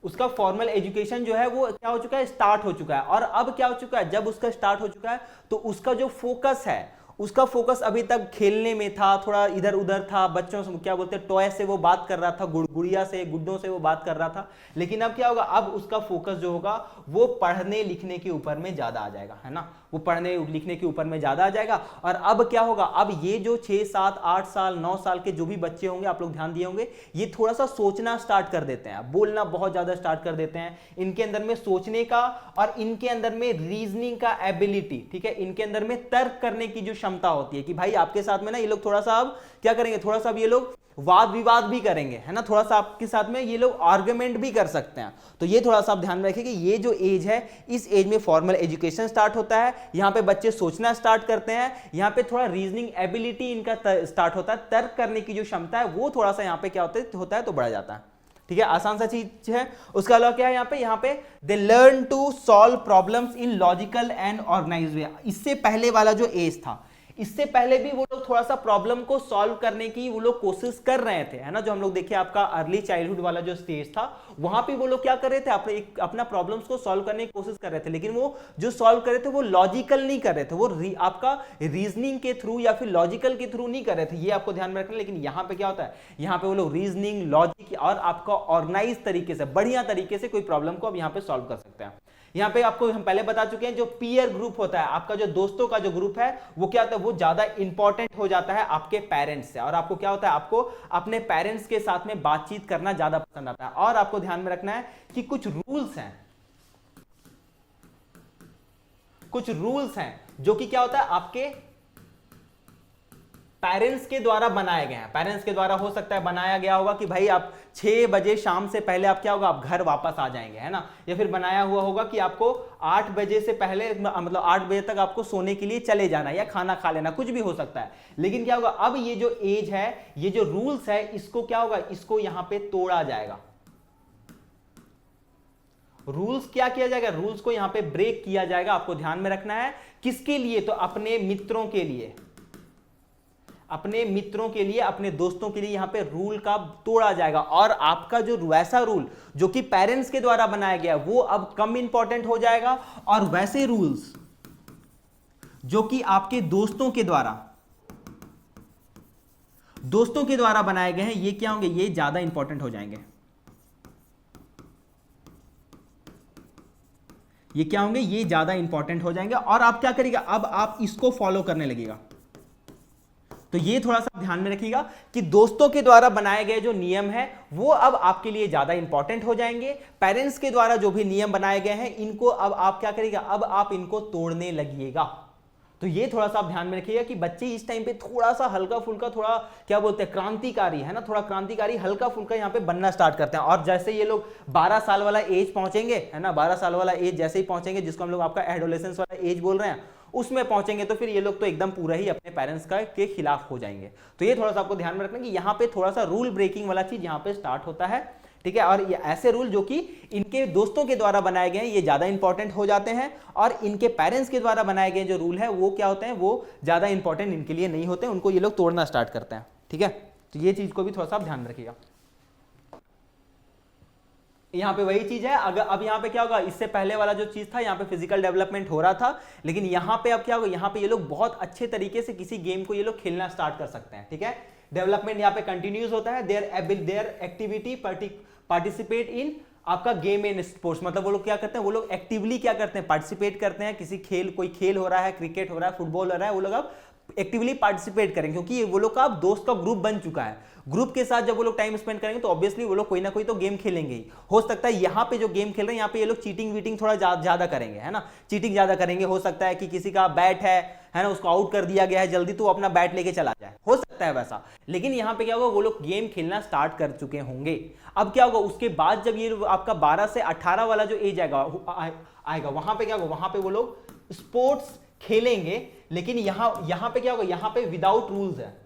उसका फॉर्मल एजुकेशन जो है वो क्या हो चुका है, स्टार्ट हो चुका है। और अब क्या हो चुका है, जब उसका स्टार्ट हो चुका है तो उसका जो फोकस है, उसका फोकस अभी तक खेलने में था, थोड़ा इधर उधर था, बच्चों से क्या बोलते हैं टॉय से वो बात कर रहा था, गुड़िया से गुड्डों से वो बात कर रहा था। लेकिन अब क्या होगा, अब उसका फोकस जो होगा वो पढ़ने लिखने के ऊपर में ज्यादा आ जाएगा, है ना, वो पढ़ने लिखने के ऊपर में ज्यादा आ जाएगा। और अब क्या होगा, अब ये जो 6, 7, 8 साल 9 साल के जो भी बच्चे होंगे, आप लोग ध्यान दिए होंगे, ये थोड़ा सा सोचना स्टार्ट कर देते हैं, बोलना बहुत ज्यादा स्टार्ट कर देते हैं। इनके अंदर में सोचने का और इनके अंदर में रीजनिंग का एबिलिटी, ठीक है, इनके अंदर में तर्क करने की जो क्षमता होती है कि भाई आपके साथ में ना ये लोग थोड़ा सा अब क्या करेंगे, थोड़ा सा अब ये लोग वाद विवाद भी करेंगे, है ना, थोड़ा सा आपके साथ में ये लोग आर्गुमेंट भी कर सकते हैं। तो ये थोड़ा सा आप ध्यान में रखिए कि ये जो एज है, इस एज में फॉर्मल एजुकेशन स्टार्ट होता है, यहाँ पे बच्चे सोचना स्टार्ट करते हैं, यहाँ पे थोड़ा रीजनिंग एबिलिटी इनका स्टार्ट होता है, तर्क करने की जो क्षमता है वो थोड़ा सा यहाँ पे क्या होता है तो बढ़ जाता है। ठीक है, आसान सा चीज है। उसके अलावा क्या है यहाँ पे they learn to solve problems in logical and organised way. इससे पहले वाला जो एज था, इससे पहले भी वो लोग थोड़ा सा प्रॉब्लम को सॉल्व करने की वो लोग कोशिश कर रहे थे, है ना, जो हम लोग देखिए आपका अर्ली चाइल्डहुड वाला जो स्टेज था, वहां पे वो लोग क्या कर रहे थे, अपना प्रॉब्लम्स को सॉल्व करने की कोशिश कर रहे थे, लेकिन वो जो सॉल्व कर रहे थे वो लॉजिकल नहीं कर रहे थे, वो आपका रीजनिंग के थ्रू या फिर लॉजिकल के थ्रू नहीं कर रहे थे, ये आपको ध्यान में रखना। लेकिन यहाँ पे क्या होता है, यहाँ पे वो लोग रीजनिंग, लॉजिक और आपका ऑर्गेनाइज तरीके से, बढ़िया तरीके से कोई प्रॉब्लम को अब यहाँ पे सॉल्व कर सकते हैं। यहाँ पे आपको हम पहले बता चुके हैं, जो पीयर ग्रुप होता है, आपका जो दोस्तों का जो ग्रुप है, वो क्या होता है, वो ज्यादा इंपॉर्टेंट हो जाता है आपके पेरेंट्स से, और आपको क्या होता है, आपको अपने पेरेंट्स के साथ में बातचीत करना ज्यादा पसंद आता है। और आपको ध्यान में रखना है कि कुछ रूल्स हैं जो कि क्या होता है, आपके पेरेंट्स के द्वारा बनाए गए हैं। पेरेंट्स के द्वारा हो सकता है बनाया गया होगा कि भाई आप 6 बजे शाम से पहले आप क्या होगा, आप घर वापस आ जाएंगे, है ना, या फिर बनाया हुआ होगा कि आपको 8 बजे से पहले, मतलब 8 बजे तक आपको सोने के लिए चले जाना या खाना खा लेना, कुछ भी हो सकता है। लेकिन क्या होगा, अब ये जो एज है, ये जो रूल्स है, इसको क्या होगा, इसको यहां पे तोड़ा जाएगा। रूल्स क्या किया जाएगा, रूल्स को यहां पे ब्रेक किया जाएगा। आपको ध्यान में रखना है, किसके लिए, तो अपने मित्रों के लिए, अपने दोस्तों के लिए यहां पे रूल का तोड़ा जाएगा। और आपका जो वैसा रूल जो कि पेरेंट्स के द्वारा बनाया गया वो अब कम इंपॉर्टेंट हो जाएगा, और वैसे रूल्स जो कि आपके दोस्तों के द्वारा बनाए गए हैं, ये क्या होंगे, ये ज्यादा इंपॉर्टेंट हो जाएंगे। ये क्या होंगे, ये ज्यादा इंपॉर्टेंट हो जाएंगे। और आप क्या करिएगा, अब आप इसको फॉलो करने लगेगा। तो ये थोड़ा सा ध्यान में रखिएगा कि दोस्तों के द्वारा बनाए गए जो नियम है वो अब आपके लिए ज्यादा इंपॉर्टेंट हो जाएंगे। पेरेंट्स के द्वारा जो भी नियम बनाए गए हैं, इनको अब आप क्या करिएगा, अब आप इनको तोड़ने लगिएगा। तो ये थोड़ा सा आप ध्यान में रखिएगा कि बच्चे इस टाइम पे थोड़ा सा हल्का फुल्का, थोड़ा क्या बोलते हैं, क्रांतिकारी, है ना, थोड़ा क्रांतिकारी हल्का फुल्का यहाँ पे बनना स्टार्ट करते हैं। और जैसे ये लोग 12 साल वाला एज पहुंचेंगे, है ना, 12 साल वाला एज जैसे ही पहुंचेंगे, जिसको हम लोग आपका एडोलेसेंस वाला एज बोल रहे हैं, उसमें पहुंचेंगे, तो फिर ये लोग तो एकदम पूरा ही अपने पेरेंट्स का के खिलाफ हो जाएंगे। तो ये थोड़ा सा आपको ध्यान में रखना कि यहाँ पे थोड़ा सा रूल ब्रेकिंग वाला चीज यहाँ पे स्टार्ट होता है। ठीक है, और ये ऐसे रूल जो कि इनके दोस्तों के द्वारा बनाए गए हैं, ये ज्यादा इंपॉर्टेंट हो जाते हैं, और इनके पेरेंट्स के द्वारा बनाए गए जो रूल है वो क्या होते हैं, वो ज्यादा इंपॉर्टेंट इनके लिए नहीं होते, उनको ये लोग तोड़ना स्टार्ट करते हैं। ठीक है, तो ये चीज को भी थोड़ा सा आप ध्यान रखिएगा। यहाँ पे वही चीज है, अगर अब यहाँ पे क्या होगा, इससे पहले वाला जो चीज था, यहाँ पे फिजिकल डेवलपमेंट हो रहा था, लेकिन यहाँ पे अब क्या होगा, यहाँ पे ये लोग बहुत अच्छे तरीके से किसी गेम को ये लोग खेलना स्टार्ट कर सकते हैं। ठीक है, डेवलपमेंट यहाँ पे कंटिन्यूस होता है। देयर एक्टिविटी पार्टिसिपेट इन आपका गेम एंड स्पोर्ट्स, मतलब वो लोग क्या करते हैं, वो लोग एक्टिवली क्या करते हैं, पार्टिसिपेट करते हैं किसी खेल, कोई खेल हो रहा है, क्रिकेट हो रहा है, फुटबॉल हो रहा है, वो लोग अब एक्टिवली पार्टिसिपेट करें, क्योंकि वो लोग का अब दोस्त का ग्रुप बन चुका है। ग्रुप के साथ जब वो लोग टाइम स्पेंड करेंगे तो ऑब्वियसली वो लोग कोई ना कोई तो गेम खेलेंगे ही। हो सकता है यहाँ पे जो गेम खेल रहे हैं, यहाँ पे ये लोग चीटिंग वीटिंग थोड़ा ज्यादा करेंगे, है ना, चीटिंग ज्यादा करेंगे। हो सकता है कि किसी का बैट है ना, उसको आउट कर दिया गया है जल्दी, तो वो अपना बैट लेके चला जाए, हो सकता है वैसा। लेकिन यहाँ पे क्या होगा, वो लोग गेम खेलना स्टार्ट कर चुके होंगे। अब क्या होगा, उसके बाद जब ये आपका 12 से 18 वाला जो एज आएगा, वहां पे क्या होगा, वहां पे वो लोग स्पोर्ट्स खेलेंगे, लेकिन यहां पे क्या होगा, यहां पे विदाउट रूल्स है,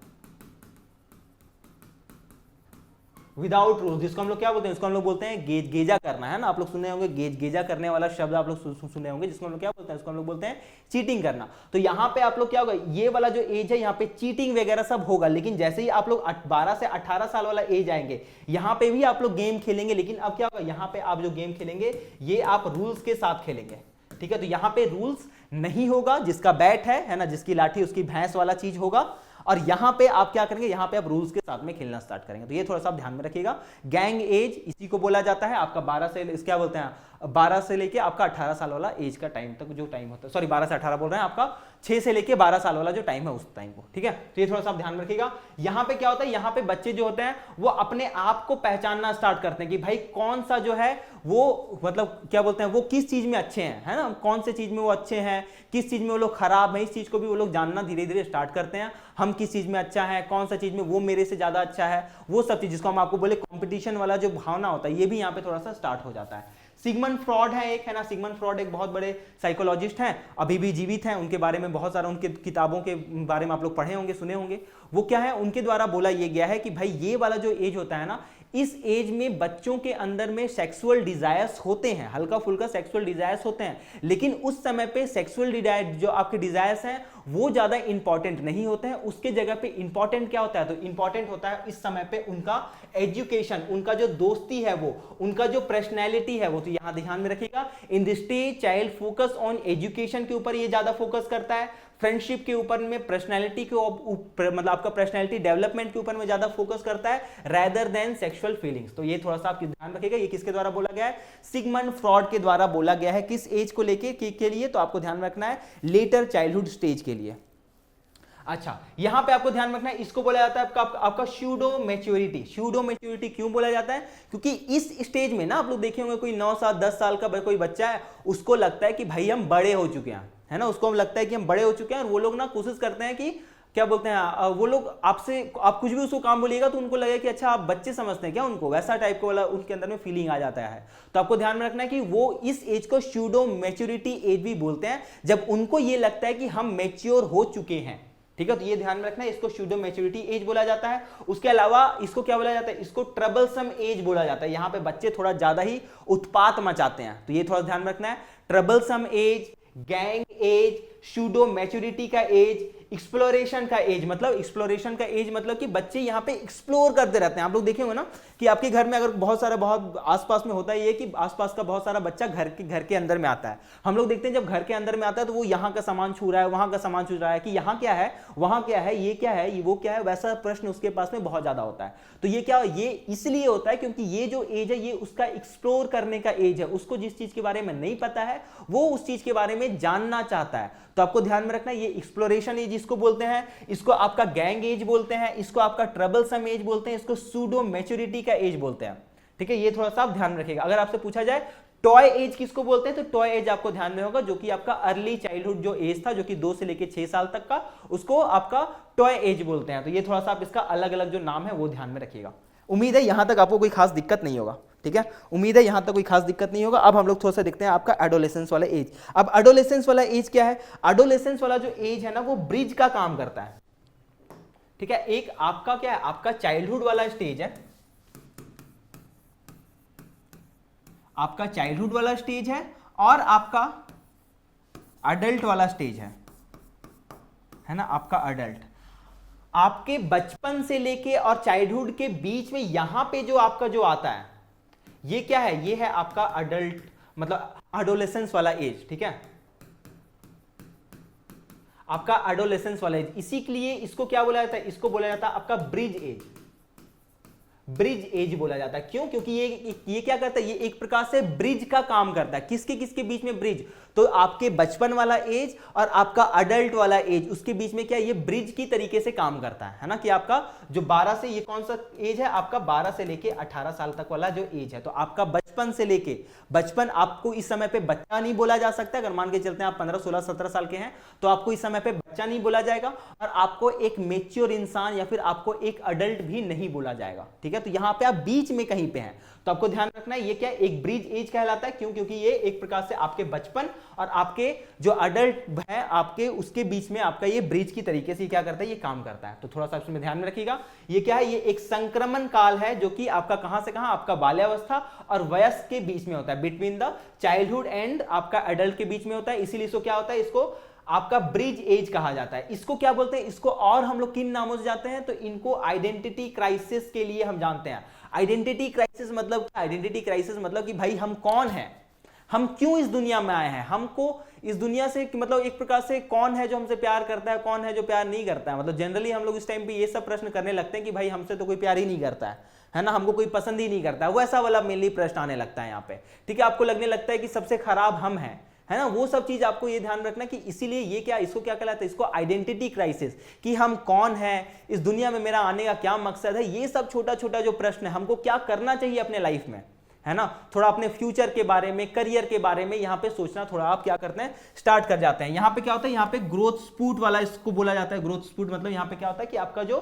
विदाउट रूल्स, जिसको हम लोग क्या बोलते हैं, इसको हम लोग बोलते हैं गेजा करना, है ना, आप लोग सुने होंगे गेजा करने वाला शब्द आप लोग सुने होंगे, जिसको हम लोग क्या बोलते हैं, इसको हम लोग बोलते हैं चीटिंग करना। तो यहाँ पे आप लोग क्या होगा, ये वाला जो एज है, यहाँ पे चीटिंग वगैरह सब होगा, लेकिन जैसे ही आप लोग 12 से 18 साल वाला एज आएंगे, यहाँ पे भी आप लोग गेम खेलेंगे, लेकिन अब क्या होगा, यहाँ पे आप जो गेम खेलेंगे ये आप रूल्स के साथ खेलेंगे। ठीक है, तो यहाँ पे रूल्स नहीं होगा, जिसका बैट है ना, जिसकी लाठी उसकी भैंस वाला चीज होगा, और यहां पे आप क्या करेंगे, यहां पे आप रूल्स के साथ में खेलना स्टार्ट करेंगे। तो ये थोड़ा सा आप ध्यान में रखिएगा। गैंग एज इसी को बोला जाता है आपका 12 से क्या बोलते हैं, 12 से लेके आपका 18 साल वाला एज का टाइम तक जो टाइम होता है, सॉरी 12 से 18 बोल रहे हैं, आपका 6 से लेके 12 साल वाला जो टाइम है उस टाइम को, ठीक है। तो ये थोड़ा सा आप ध्यान रखिएगा। यहाँ पे क्या होता है, यहाँ पे बच्चे जो होते हैं वो अपने आप को पहचानना स्टार्ट करते हैं कि भाई कौन सा जो है वो मतलब क्या बोलते हैं वो किस चीज में अच्छे हैं, है ना, कौन से चीज में वो अच्छे हैं, किस चीज में वो लोग खराब है, इस चीज को भी वो लोग जानना धीरे धीरे स्टार्ट करते हैं। हम किस चीज में अच्छा है, कौन सा चीज में वो मेरे से ज्यादा अच्छा है, वो सब चीज जिसको हम आपको बोले कंपटीशन वाला जो भावना होता है, ये भी यहाँ पे थोड़ा सा स्टार्ट हो जाता है। सिगमंड फ्रॉड है एक, है ना, सिगमंड फ्रॉड एक बहुत बड़े साइकोलॉजिस्ट हैं, अभी भी जीवित हैं, उनके बारे में बहुत सारा उनके किताबों के बारे में आप लोग पढ़े होंगे, सुने होंगे। वो क्या है, उनके द्वारा बोला ये गया है कि भाई ये वाला जो एज होता है ना, इस एज में बच्चों के अंदर में सेक्सुअल डिजायर्स होते हैं, हल्का फुल्का सेक्सुअल डिजायर्स होते हैं, लेकिन उस समय पे सेक्सुअल डिजायर जो आपके डिजायर्स हैं वो ज्यादा इंपॉर्टेंट नहीं होते हैं। उसके जगह पे इंपॉर्टेंट क्या होता है, तो इंपॉर्टेंट होता है इस समय पे उनका एजुकेशन, उनका जो दोस्ती है वो, उनका जो पर्सनैलिटी है वो। तो यहां ध्यान में रखिएगा, in this stage child focus on education के ऊपर ये ज्यादा फोकस करता है, फ्रेंडशिप के ऊपर में, पर्सनैलिटी के मतलब आपका पर्सनैलिटी डेवलपमेंट के ऊपर में ज्यादा फोकस करता है रेदर देन सेक्सुअल फीलिंग्स। तो ये थोड़ा सा आप ध्यान रखिएगा, ये किसके द्वारा बोला गया है, सिगमंड फ्रॉड के द्वारा बोला गया है। किस एज को लेके के लिए, तो आपको ध्यान रखना है लेटर चाइल्डहुड स्टेज के लिए। अच्छा, यहां पे आपको ध्यान रखना है, इसको बोला जाता है आपका स्यूडो मैच्योरिटी। स्यूडो मैच्योरिटी क्यों बोला जाता है, क्योंकि इस स्टेज में ना आप लोग देखे होंगे कोई 9 साल 10 साल का कोई बच्चा है, उसको लगता है कि भाई हम बड़े हो चुके हैं, है ना, उसको लगता है कि हम बड़े हो चुके हैं, और वो लोग ना कोशिश करते हैं कि क्या बोलते हैं, वो लोग आपसे आप कुछ भी उसको काम बोलिएगा तो उनको लगेगा कि अच्छा आप बच्चे समझते हैं क्या उनको, वैसा टाइप का वाला उनके अंदर में फीलिंग आ जाता है। तो आपको ध्यान में रखना है कि वो इस एज को स्यूडो मैच्योरिटी एज भी बोलते हैं, जब उनको ये लगता है कि हम मैच्योर हो चुके हैं, ठीक है। तो ये ध्यान में रखना है, इसको स्यूडो मैच्योरिटी एज बोला जाता है। उसके अलावा इसको क्या बोला जाता है, इसको ट्रबलसम एज बोला जाता है। यहां पे बच्चे थोड़ा ज्यादा ही उत्पात मचाते हैं, तो ये थोड़ा ध्यान में रखना है। Troublesome age, gang age, pseudo maturity का एज, एक्सप्लोरेशन का एज, मतलब एक्सप्लोरेशन का एज मतलब कि बच्चे यहाँ पे एक्सप्लोर करते रहते हैं। आप लोग देखे होंगे ना कि आपके घर में अगर बहुत आसपास में होता है ये कि आसपास का बहुत सारा बच्चा घर के अंदर में आता है। हम लोग देखते हैं जब घर के अंदर में आता है तो वो यहाँ का सामान छू रहा है, वहां का सामान छू रहा है, कि यहाँ क्या है, वहां क्या है, ये क्या है, वो क्या है, वैसा प्रश्न उसके पास में बहुत ज्यादा होता है। तो ये क्या, ये इसलिए होता है क्योंकि ये जो एज है ये उसका एक्सप्लोर करने का एज है। उसको जिस चीज के बारे में नहीं पता है वो उस चीज के बारे में जानना चाहता है। तो आपको ध्यान में रखना है, ये एक्सप्लोरेशन एज इसको बोलते हैं, इसको आपका गैंग एज बोलते हैं, इसको आपका ट्रबलसम एज बोलते हैं, इसको सूडो मैच्योरिटी का एज बोलते हैं, ठीक है। ये थोड़ा सा आप ध्यान रखिएगा। अगर आपसे पूछा जाए टॉय एज किसको बोलते हैं, तो टॉय एज आपको ध्यान में होगा, जो कि आपका अर्ली चाइल्डहुड जो एज था, जो कि 2 से लेके 6 साल तक का, उसको आपका टॉय एज बोलते हैं। तो ये थोड़ा सा आप इसका अलग अलग जो नाम है वो ध्यान में रखिएगा। उम्मीद है यहां तक आपको कोई खास दिक्कत नहीं होगा, ठीक है, उम्मीद है यहां तक कोई खास दिक्कत नहीं होगा। अब हम लोग थोड़ा सा देखते हैं आपका एडोलेसेंस वाला एज। अब एडोलेसेंस वाला एज क्या है, एडोलेसेंस वाला जो एज है ना वो ब्रिज का काम करता है, ठीक है। एक आपका क्या है, आपका चाइल्डहुड वाला स्टेज है, आपका चाइल्डहुड वाला स्टेज है, और आपका अडल्ट वाला स्टेज है ना, आपका अडल्ट। आपके बचपन से लेके और चाइल्डहुड के बीच में यहां पे जो आपका जो आता है ये क्या है, ये है आपका अडल्ट मतलब एडोलेसेंस वाला एज, ठीक है, आपका एडोलेसेंस वाला एज। इसी के लिए इसको क्या बोला जाता है, इसको बोला जाता है आपका ब्रिज एज। ब्रिज एज बोला जाता है, क्यों, क्योंकि ये क्या करता है, ये एक प्रकार से ब्रिज का काम करता है। किसके किसके बीच में, ब्रिज, तो आपके बचपन वाला एज और आपका अडल्ट वाला एज, उसके बीच में क्या, ये ब्रिज की तरीके से काम करता है ना, कि आपका जो 12 से, ये कौन सा एज है, आपका 12 से लेके 18 साल तक वाला जो एज है। तो आपका बचपन से लेके, बचपन आपको इस समय पे बच्चा नहीं बोला जा सकता। अगर मान के चलते हैं आप 15 16 17 साल के हैं तो आपको इस समय पे बच्चा नहीं बोला जाएगा, और आपको एक मेच्योर इंसान या फिर आपको एक अडल्ट भी नहीं बोला जाएगा, ठीक है। तो यहां पे आप बीच में कहीं पे हैं, तो आपको ध्यान रखना है ये क्या, एक ब्रिज एज कहलाता है। क्यों, क्योंकि ये एक प्रकार से आपके बचपन और आपके जो अडल्ट है आपके, उसके बीच में आपका ये ब्रिज की तरीके से क्या करता है, ये काम करता है। तो थोड़ा सा इसमें ध्यान में रखिएगा। ये क्या है, ये एक संक्रमण काल है जो कि आपका कहां से कहां, आपका बाल्यावस्था और वयस्क के बीच में होता है, बिटवीन द चाइल्डहुड एंड आपका अडल्ट के बीच में होता है। इसीलिए इसको क्या होता है, इसको आपका ब्रिज एज कहा जाता है। इसको क्या बोलते हैं, इसको और हम लोग किन नामों से जानते हैं, तो इनको आइडेंटिटी क्राइसिस के लिए हम जानते हैं। आइडेंटिटी क्राइसिस मतलब क्या, आइडेंटिटी क्राइसिस मतलब कि भाई हम कौन हैं, हम क्यों इस दुनिया में आए हैं, हमको इस दुनिया से मतलब एक प्रकार से कौन है जो हमसे प्यार करता है, कौन है जो प्यार नहीं करता है। मतलब जनरली हम लोग इस टाइम पे ये सब प्रश्न करने लगते हैं कि भाई हमसे तो कोई प्यार ही नहीं करता है है ना, हमको कोई पसंद ही नहीं करता, वैसा वाला मेनली प्रश्न आने लगता है यहाँ पे। ठीक है, आपको लगने लगता है कि सबसे खराब हम हैं, है ना, वो सब चीज आपको ये ध्यान रखना कि इसीलिए ये क्या, इसको क्या कहलाता है, इसको आइडेंटिटी क्राइसिस, कि हम कौन हैं, इस दुनिया में मेरा आने का क्या मकसद है, ये सब छोटा छोटा जो प्रश्न है, हमको क्या करना चाहिए अपने लाइफ में, है ना, थोड़ा अपने फ्यूचर के बारे में, करियर के बारे में यहाँ पे सोचना थोड़ा आप क्या करते हैं, स्टार्ट कर जाते हैं। यहाँ पे क्या होता है, यहाँ पे ग्रोथ स्पूट वाला इसको बोला जाता है। ग्रोथ स्पूट मतलब यहाँ पे क्या होता है कि आपका जो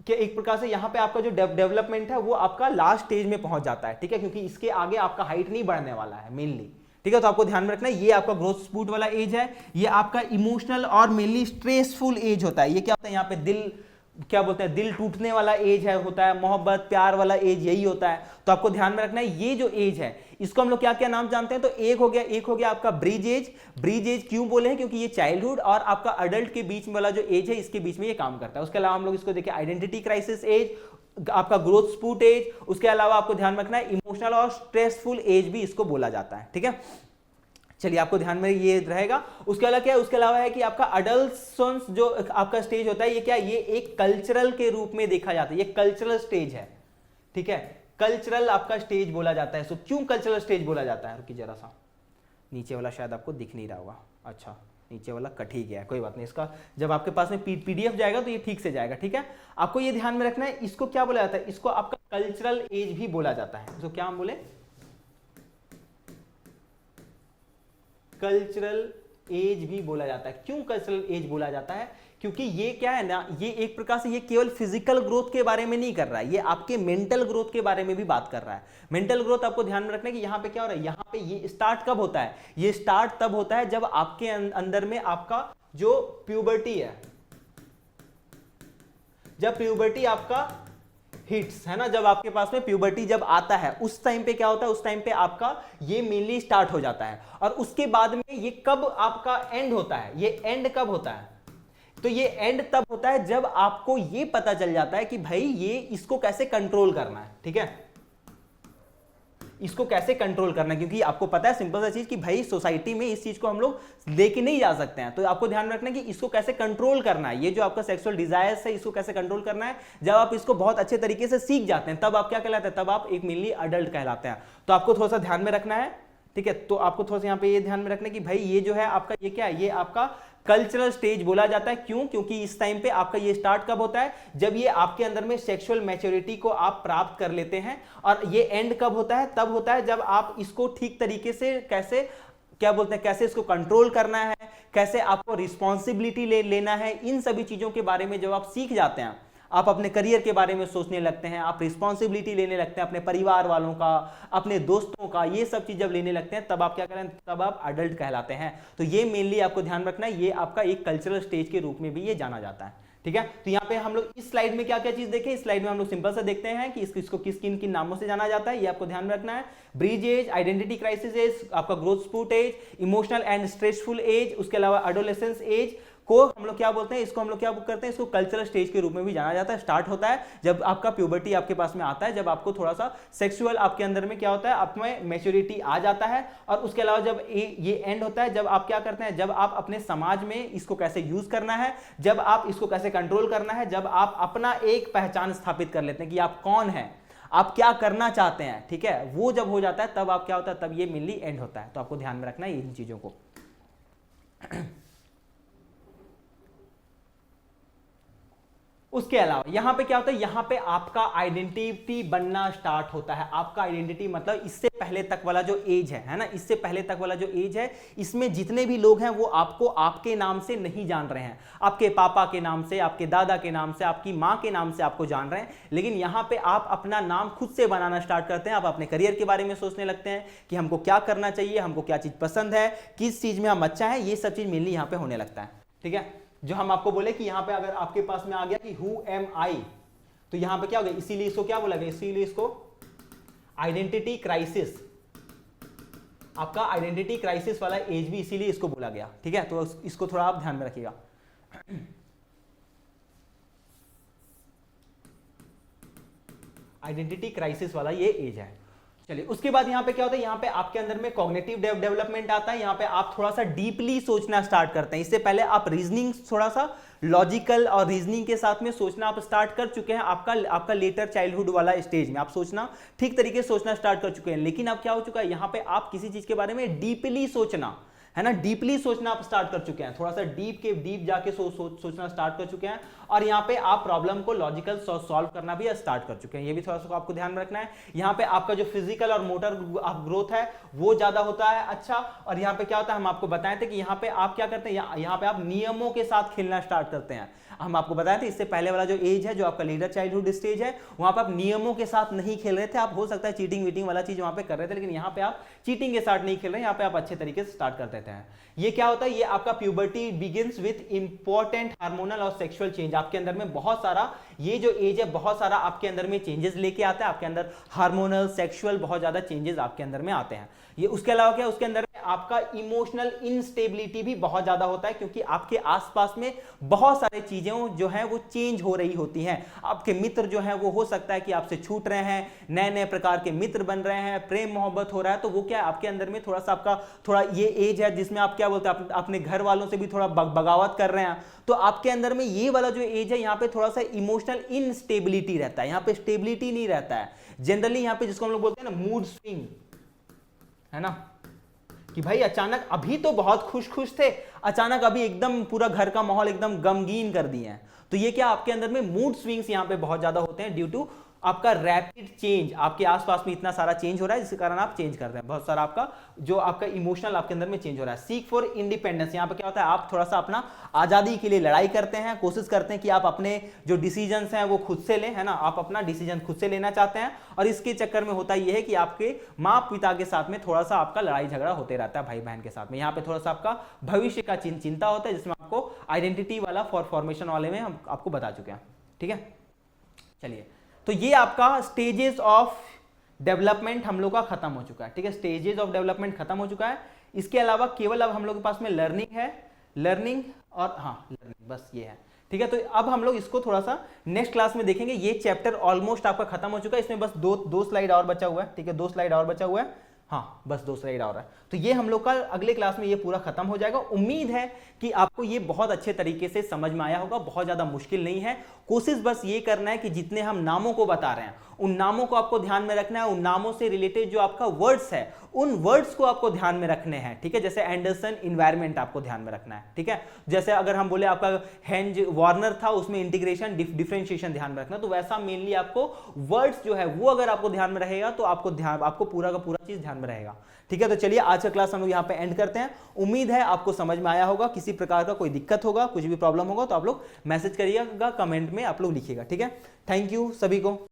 कि एक प्रकार से यहाँ पे आपका जो डेवलपमेंट है वो आपका लास्ट स्टेज में पहुंच जाता है। ठीक है, क्योंकि इसके आगे आपका हाइट नहीं बढ़ने वाला है मेनली। ठीक है, तो आपको ध्यान में रखना है ये आपका ग्रोथ स्पूट वाला एज है। ये आपका इमोशनल और मेनली स्ट्रेसफुल एज होता है। ये क्या होता है, यहाँ पे दिल क्या बोलते हैं, दिल टूटने वाला एज है, होता है मोहब्बत प्यार वाला एज, यही होता है। तो आपको ध्यान में रखना है ये जो एज है इसको हम लोग क्या क्या नाम जानते हैं, तो एक हो गया आपका ब्रिज एज। ब्रिज एज क्यों बोले हैं, क्योंकि ये चाइल्डहुड और आपका अडल्ट के बीच में वाला जो एज है इसके बीच में ये काम करता है। उसके अलावा हम लोग इसको देखिए आइडेंटिटी क्राइसिस एज, आपका ग्रोथ स्पूट एज, उसके अलावा आपको ध्यान रखना है इमोशनल और स्ट्रेसफुल एज भी इसको बोला जाता है। ठीक है, चलिए आपको ध्यान में ये रहेगा। उसके अलावा क्या है, उसके अलावा है कि आपका अडल्ट जो आपका स्टेज होता है ये क्या, ये एक कल्चरल के रूप में देखा जाता है, ये कल्चरल स्टेज है। ठीक है, कल्चरल आपका स्टेज बोला जाता है। सो क्यों कल्चरल स्टेज बोला जाता है, रुकिए जरा सा, नीचे वाला शायद आपको दिख नहीं रहा होगा, अच्छा नीचे वाला कट ही गया है, कोई बात नहीं, इसका जब आपके पास में पीडीएफ जाएगा तो ये ठीक से जाएगा। ठीक है, आपको ये ध्यान में रखना है, इसको क्या बोला जाता है, इसको आपका कल्चरल एज भी बोला जाता है। इसको क्या हम बोले, कल्चरल एज भी बोला जाता है। क्यों कल्चरल एज बोला जाता है, क्योंकि ये क्या है ना, ये एक प्रकार से ये केवल फिजिकल ग्रोथ के बारे में नहीं कर रहा है, ये आपके मेंटल ग्रोथ के बारे में भी बात कर रहा है। मेंटल ग्रोथ आपको ध्यान में रखना है कि यहाँ पे क्या हो रहा है, यहाँ पे ये स्टार्ट कब होता है, ये स्टार्ट तब होता है जब आपके अंदर में आपका जो प्यूबर्टी है, जब प्यूबर्टी आपका हिट्स, है ना, जब आपके पास में प्यूबर्टी जब आता है उस टाइम पे क्या होता है, उस टाइम पे आपका ये मेनली स्टार्ट हो जाता है। और उसके बाद में ये कब आपका एंड होता है, ये एंड कब होता है, तो ये एंड तब होता है जब आपको ये पता चल जाता है कि भाई ये इसको कैसे कंट्रोल करना है। ठीक है, इसको कैसे कंट्रोल करना है, क्योंकि आपको पता है सिंपल सा चीज कि भाई सोसाइटी में इस चीज को हम लोग लेके नहीं जा सकते हैं। तो आपको ध्यान रखना है कि इसको कैसे कंट्रोल करना है, ये जो आपका सेक्सुअल डिजायर्स है इसको कैसे कंट्रोल करना है। जब आप इसको बहुत अच्छे तरीके से सीख जाते हैं तब आप क्या कहलाते हैं, तब आप एक मेनली अडल्ट कहलाते हैं। तो आपको थोड़ा सा ध्यान में रखना है। ठीक है, तो आपको थोड़ा सा यहाँ पे ये ध्यान में रखना है कि भाई ये जो है आपका ये क्या है, ये आपका कल्चरल स्टेज बोला जाता है। क्यों, क्योंकि इस टाइम पे आपका ये स्टार्ट कब होता है, जब ये आपके अंदर में सेक्सुअल मैच्योरिटी को आप प्राप्त कर लेते हैं। और ये एंड कब होता है, तब होता है जब आप इसको ठीक तरीके से कैसे क्या बोलते हैं, कैसे इसको कंट्रोल करना है, कैसे आपको रिस्पॉन्सिबिलिटी लेना है, इन सभी चीजों के बारे में जब आप सीख जाते हैं, आप अपने करियर के बारे में सोचने लगते हैं, आप रिस्पॉन्सिबिलिटी लेने लगते हैं अपने परिवार वालों का, अपने दोस्तों का, ये सब चीज जब लेने लगते हैं तब आप क्या करें, तब आप अडल्ट कहलाते हैं। तो ये मेनली आपको ध्यान रखना है, ये आपका एक कल्चरल स्टेज के रूप में भी ये जाना जाता है। ठीक है, तो यहाँ पे हम लोग इस स्लाइड में क्या क्या चीज देखें, इस स्लाइड में हम लोग सिंपल सा देखते हैं कि इसको किस किन किन नामों से जाना जाता है, ये आपको ध्यान रखना है। Bridge age, identity crisis age, आपका growth spurt age, emotional and stressful age, उसके अलावा एडोलेसेंस एज को हम लोग क्या बोलते हैं, इसको हम लोग क्या करते हैं, इसको कल्चरल स्टेज के रूप में भी जाना जाता है। स्टार्ट होता है जब आपका प्यूबर्टी आपके पास में आता है, जब आपको थोड़ा सा सेक्सुअल आपके अंदर में क्या होता है, आप में मैच्योरिटी आ जाता है। और उसके अलावा जब ये एंड होता है, जब आप क्या करते हैं, जब आप अपने समाज में इसको कैसे यूज करना है, जब आप इसको कैसे कंट्रोल करना है, जब आप अपना एक पहचान स्थापित कर लेते हैं कि आप कौन है, आप क्या करना चाहते हैं। ठीक है, वो जब हो जाता है तब आप क्या होता है, तब ये मेनली एंड होता है। तो आपको ध्यान में रखना है इन चीजों को। उसके अलावा यहां पे क्या होता है, यहां पे आपका आइडेंटिटी बनना स्टार्ट होता है। आपका आइडेंटिटी मतलब इससे पहले तक वाला जो एज है ना, इससे पहले तक वाला जो एज है, इसमें जितने भी लोग हैं वो आपको आपके नाम से नहीं जान रहे हैं, आपके पापा के नाम से, आपके दादा के नाम से, आपकी माँ के नाम से आपको जान रहे हैं। लेकिन यहाँ पे आप अपना नाम खुद से बनाना स्टार्ट करते हैं। आप अपने करियर के बारे में सोचने लगते हैं कि हमको क्या करना चाहिए, हमको क्या चीज पसंद है, किस चीज में हम अच्छा है, ये सब चीज मेनली यहाँ पे होने लगता है। ठीक है, जो हम आपको बोले कि यहां पे अगर आपके पास में आ गया कि हु एम आई, तो यहां पे क्या हो गया, इसीलिए इसको क्या बोला गया, इसीलिए इसको आइडेंटिटी क्राइसिस, आपका आइडेंटिटी क्राइसिस वाला एज भी इसीलिए इसको बोला गया। ठीक है, तो इसको थोड़ा आप ध्यान में रखिएगा। आइडेंटिटी क्राइसिस वाला ये एज है। चलिए उसके बाद यहाँ पे क्या होता है, यहाँ पे आपके अंदर में कॉग्निटिव डेवलपमेंट आता है। यहाँ पे आप थोड़ा सा डीपली सोचना स्टार्ट करते हैं। इससे पहले आप रीजनिंग थोड़ा सा लॉजिकल और रीजनिंग के साथ में सोचना आप स्टार्ट कर चुके हैं। आपका लेटर चाइल्डहुड वाला स्टेज में आप सोचना ठीक तरीके से सोचना स्टार्ट कर चुके हैं। लेकिन अब क्या हो चुका है, यहाँ पे आप किसी चीज के बारे में डीपली सोचना है ना, डीपली सोचना आप स्टार्ट कर चुके हैं। थोड़ा सा डीप जाके सोचना स्टार्ट कर चुके हैं। और यहाँ पे आप प्रॉब्लम को लॉजिकल सॉल्व करना भी स्टार्ट कर चुके हैं। ये भी थोड़ा सा आपको ध्यान में रखना है। यहाँ पे आपका जो फिजिकल और मोटर ग्रोथ है वो ज्यादा होता है। अच्छा, और यहाँ पे क्या होता है, हम आपको बताए थे कि यहाँ पे आप क्या करते हैं, यहाँ पे आप नियमों के साथ खेलना स्टार्ट करते हैं। हम आपको बताए थे इससे पहले वाला जो एज है, जो आपका लीडर चाइल्डहुड स्टेज है, वहां पर आप नियमों के साथ नहीं खेल रहे थे। आप हो सकता है चीटिंग वीटिंग वाला चीज वहां पे कर रहे थे, लेकिन यहाँ पे आप चीटिंग के साथ नहीं खेल रहे हैं। यहाँ पे आप अच्छे तरीके से स्टार्ट कर देते हैं। ये क्या होता है, ये आपका puberty begins with important hormonal और सेक्सुअल चेंज। आपके अंदर में बहुत सारा, ये जो एज है बहुत सारा आपके अंदर में चेंजेस लेके आता है। आपके अंदर हार्मोनल सेक्सुअल बहुत ज्यादा चेंजेस आपके अंदर में आते हैं। ये उसके अलावा क्या, उसके अंदर में आपका इमोशनल इंस्टेबिलिटी भी बहुत ज्यादा होता है, क्योंकि आपके आसपास में बहुत सारी चीजें जो है वो चेंज हो रही होती हैं। आपके मित्र जो है वो हो सकता है कि आपसे छूट रहे हैं, नए नए प्रकार के मित्र बन रहे हैं, प्रेम मोहब्बत हो रहा है। तो वो क्या है, आपके अंदर में थोड़ा सा आपका थोड़ा ये एज है जिसमें आप क्या बोलते हैं, अपने घर वालों से भी थोड़ा बगावत कर रहे हैं। तो आपके अंदर में ये वाला जो एज है, यहाँ पे थोड़ा सा इमोशनल इनस्टेबिलिटी रहता है। यहाँ पे स्टेबिलिटी नहीं रहता है जनरली। यहाँ पे जिसको हम लोग बोलते हैं ना मूड स्विंग, है ना, कि भाई अचानक अभी तो बहुत खुश खुश थे, अचानक अभी एकदम पूरा घर का माहौल एकदम गमगीन कर दिए हैं। तो ये क्या, आपके अंदर में मूड स्विंग्स यहाँ पे बहुत ज्यादा होते हैं ड्यू टू आपका रैपिड चेंज। आपके आसपास में इतना सारा चेंज हो रहा है जिसके कारण आप चेंज करते हैं। बहुत सारा आपका जो आपका इमोशनल आपके अंदर में चेंज हो रहा है। सीक फॉर इंडिपेंडेंस, यहाँ पे क्या होता है, आप थोड़ा सा अपना आजादी के लिए लड़ाई करते हैं, कोशिश करते हैं कि आप अपने जो डिसीजंस हैं वो खुद से लें, है ना, आप अपना डिसीजन खुद से लेना चाहते हैं। और इसके चक्कर में होता यह है कि आपके माँ पिता के साथ में थोड़ा सा आपका लड़ाई झगड़ा होते रहता है, भाई बहन के साथ में। यहाँ पे थोड़ा सा आपका भविष्य का चिंता होता है, जिसमें आपको आइडेंटिटी वाला फॉर्मेशन वाले में हम आपको बता चुके हैं। ठीक है, चलिए, तो ये आपका स्टेजेस ऑफ डेवलपमेंट हम लोग का खत्म हो चुका है। ठीक है, स्टेजेस ऑफ डेवलपमेंट खत्म हो चुका है। इसके अलावा केवल अब हम लोग के पास में लर्निंग है, लर्निंग और लर्निंग, बस ये है। ठीक है, तो अब हम लोग इसको थोड़ा सा नेक्स्ट क्लास में देखेंगे। ये चैप्टर ऑलमोस्ट आपका खत्म हो चुका है। इसमें बस दो स्लाइड और बचा हुआ है। ठीक है, 2 स्लाइड और बचा हुआ है। हाँ, बस 2 स्लाइड और है। तो ये हम लोग का अगले क्लास में ये पूरा खत्म हो जाएगा। उम्मीद है कि आपको ये बहुत अच्छे तरीके से समझ में आया होगा। बहुत ज्यादा मुश्किल नहीं है। कोशिश बस ये करना है कि जितने हम नामों को बता रहे हैं उन नामों को आपको ध्यान में रखना है। उन नामों से रिलेटेड जो आपका वर्ड्स है उन वर्ड्स को आपको ध्यान में रखने हैं। ठीक है, जैसे एंडरसन इन्वायरमेंट आपको ध्यान में रखना है। ठीक है, जैसे अगर हम बोले आपका हेंज वार्नर था, उसमें इंटीग्रेशन डिफरेंशिएशन ध्यान में रखना। तो वैसा मेनली आपको वर्ड्स जो है वो अगर आपको ध्यान में रहेगा तो आपको पूरा का पूरा चीज ध्यान में रहेगा। ठीक है, तो चलिए आज का क्लास हम लोग यहाँ पे एंड करते हैं। उम्मीद है आपको समझ में आया होगा। किसी प्रकार का कोई दिक्कत होगा, कुछ भी प्रॉब्लम होगा तो आप लोग मैसेज करिएगा, कमेंट में आप लोग लिखिएगा। ठीक है, थैंक यू सभी को।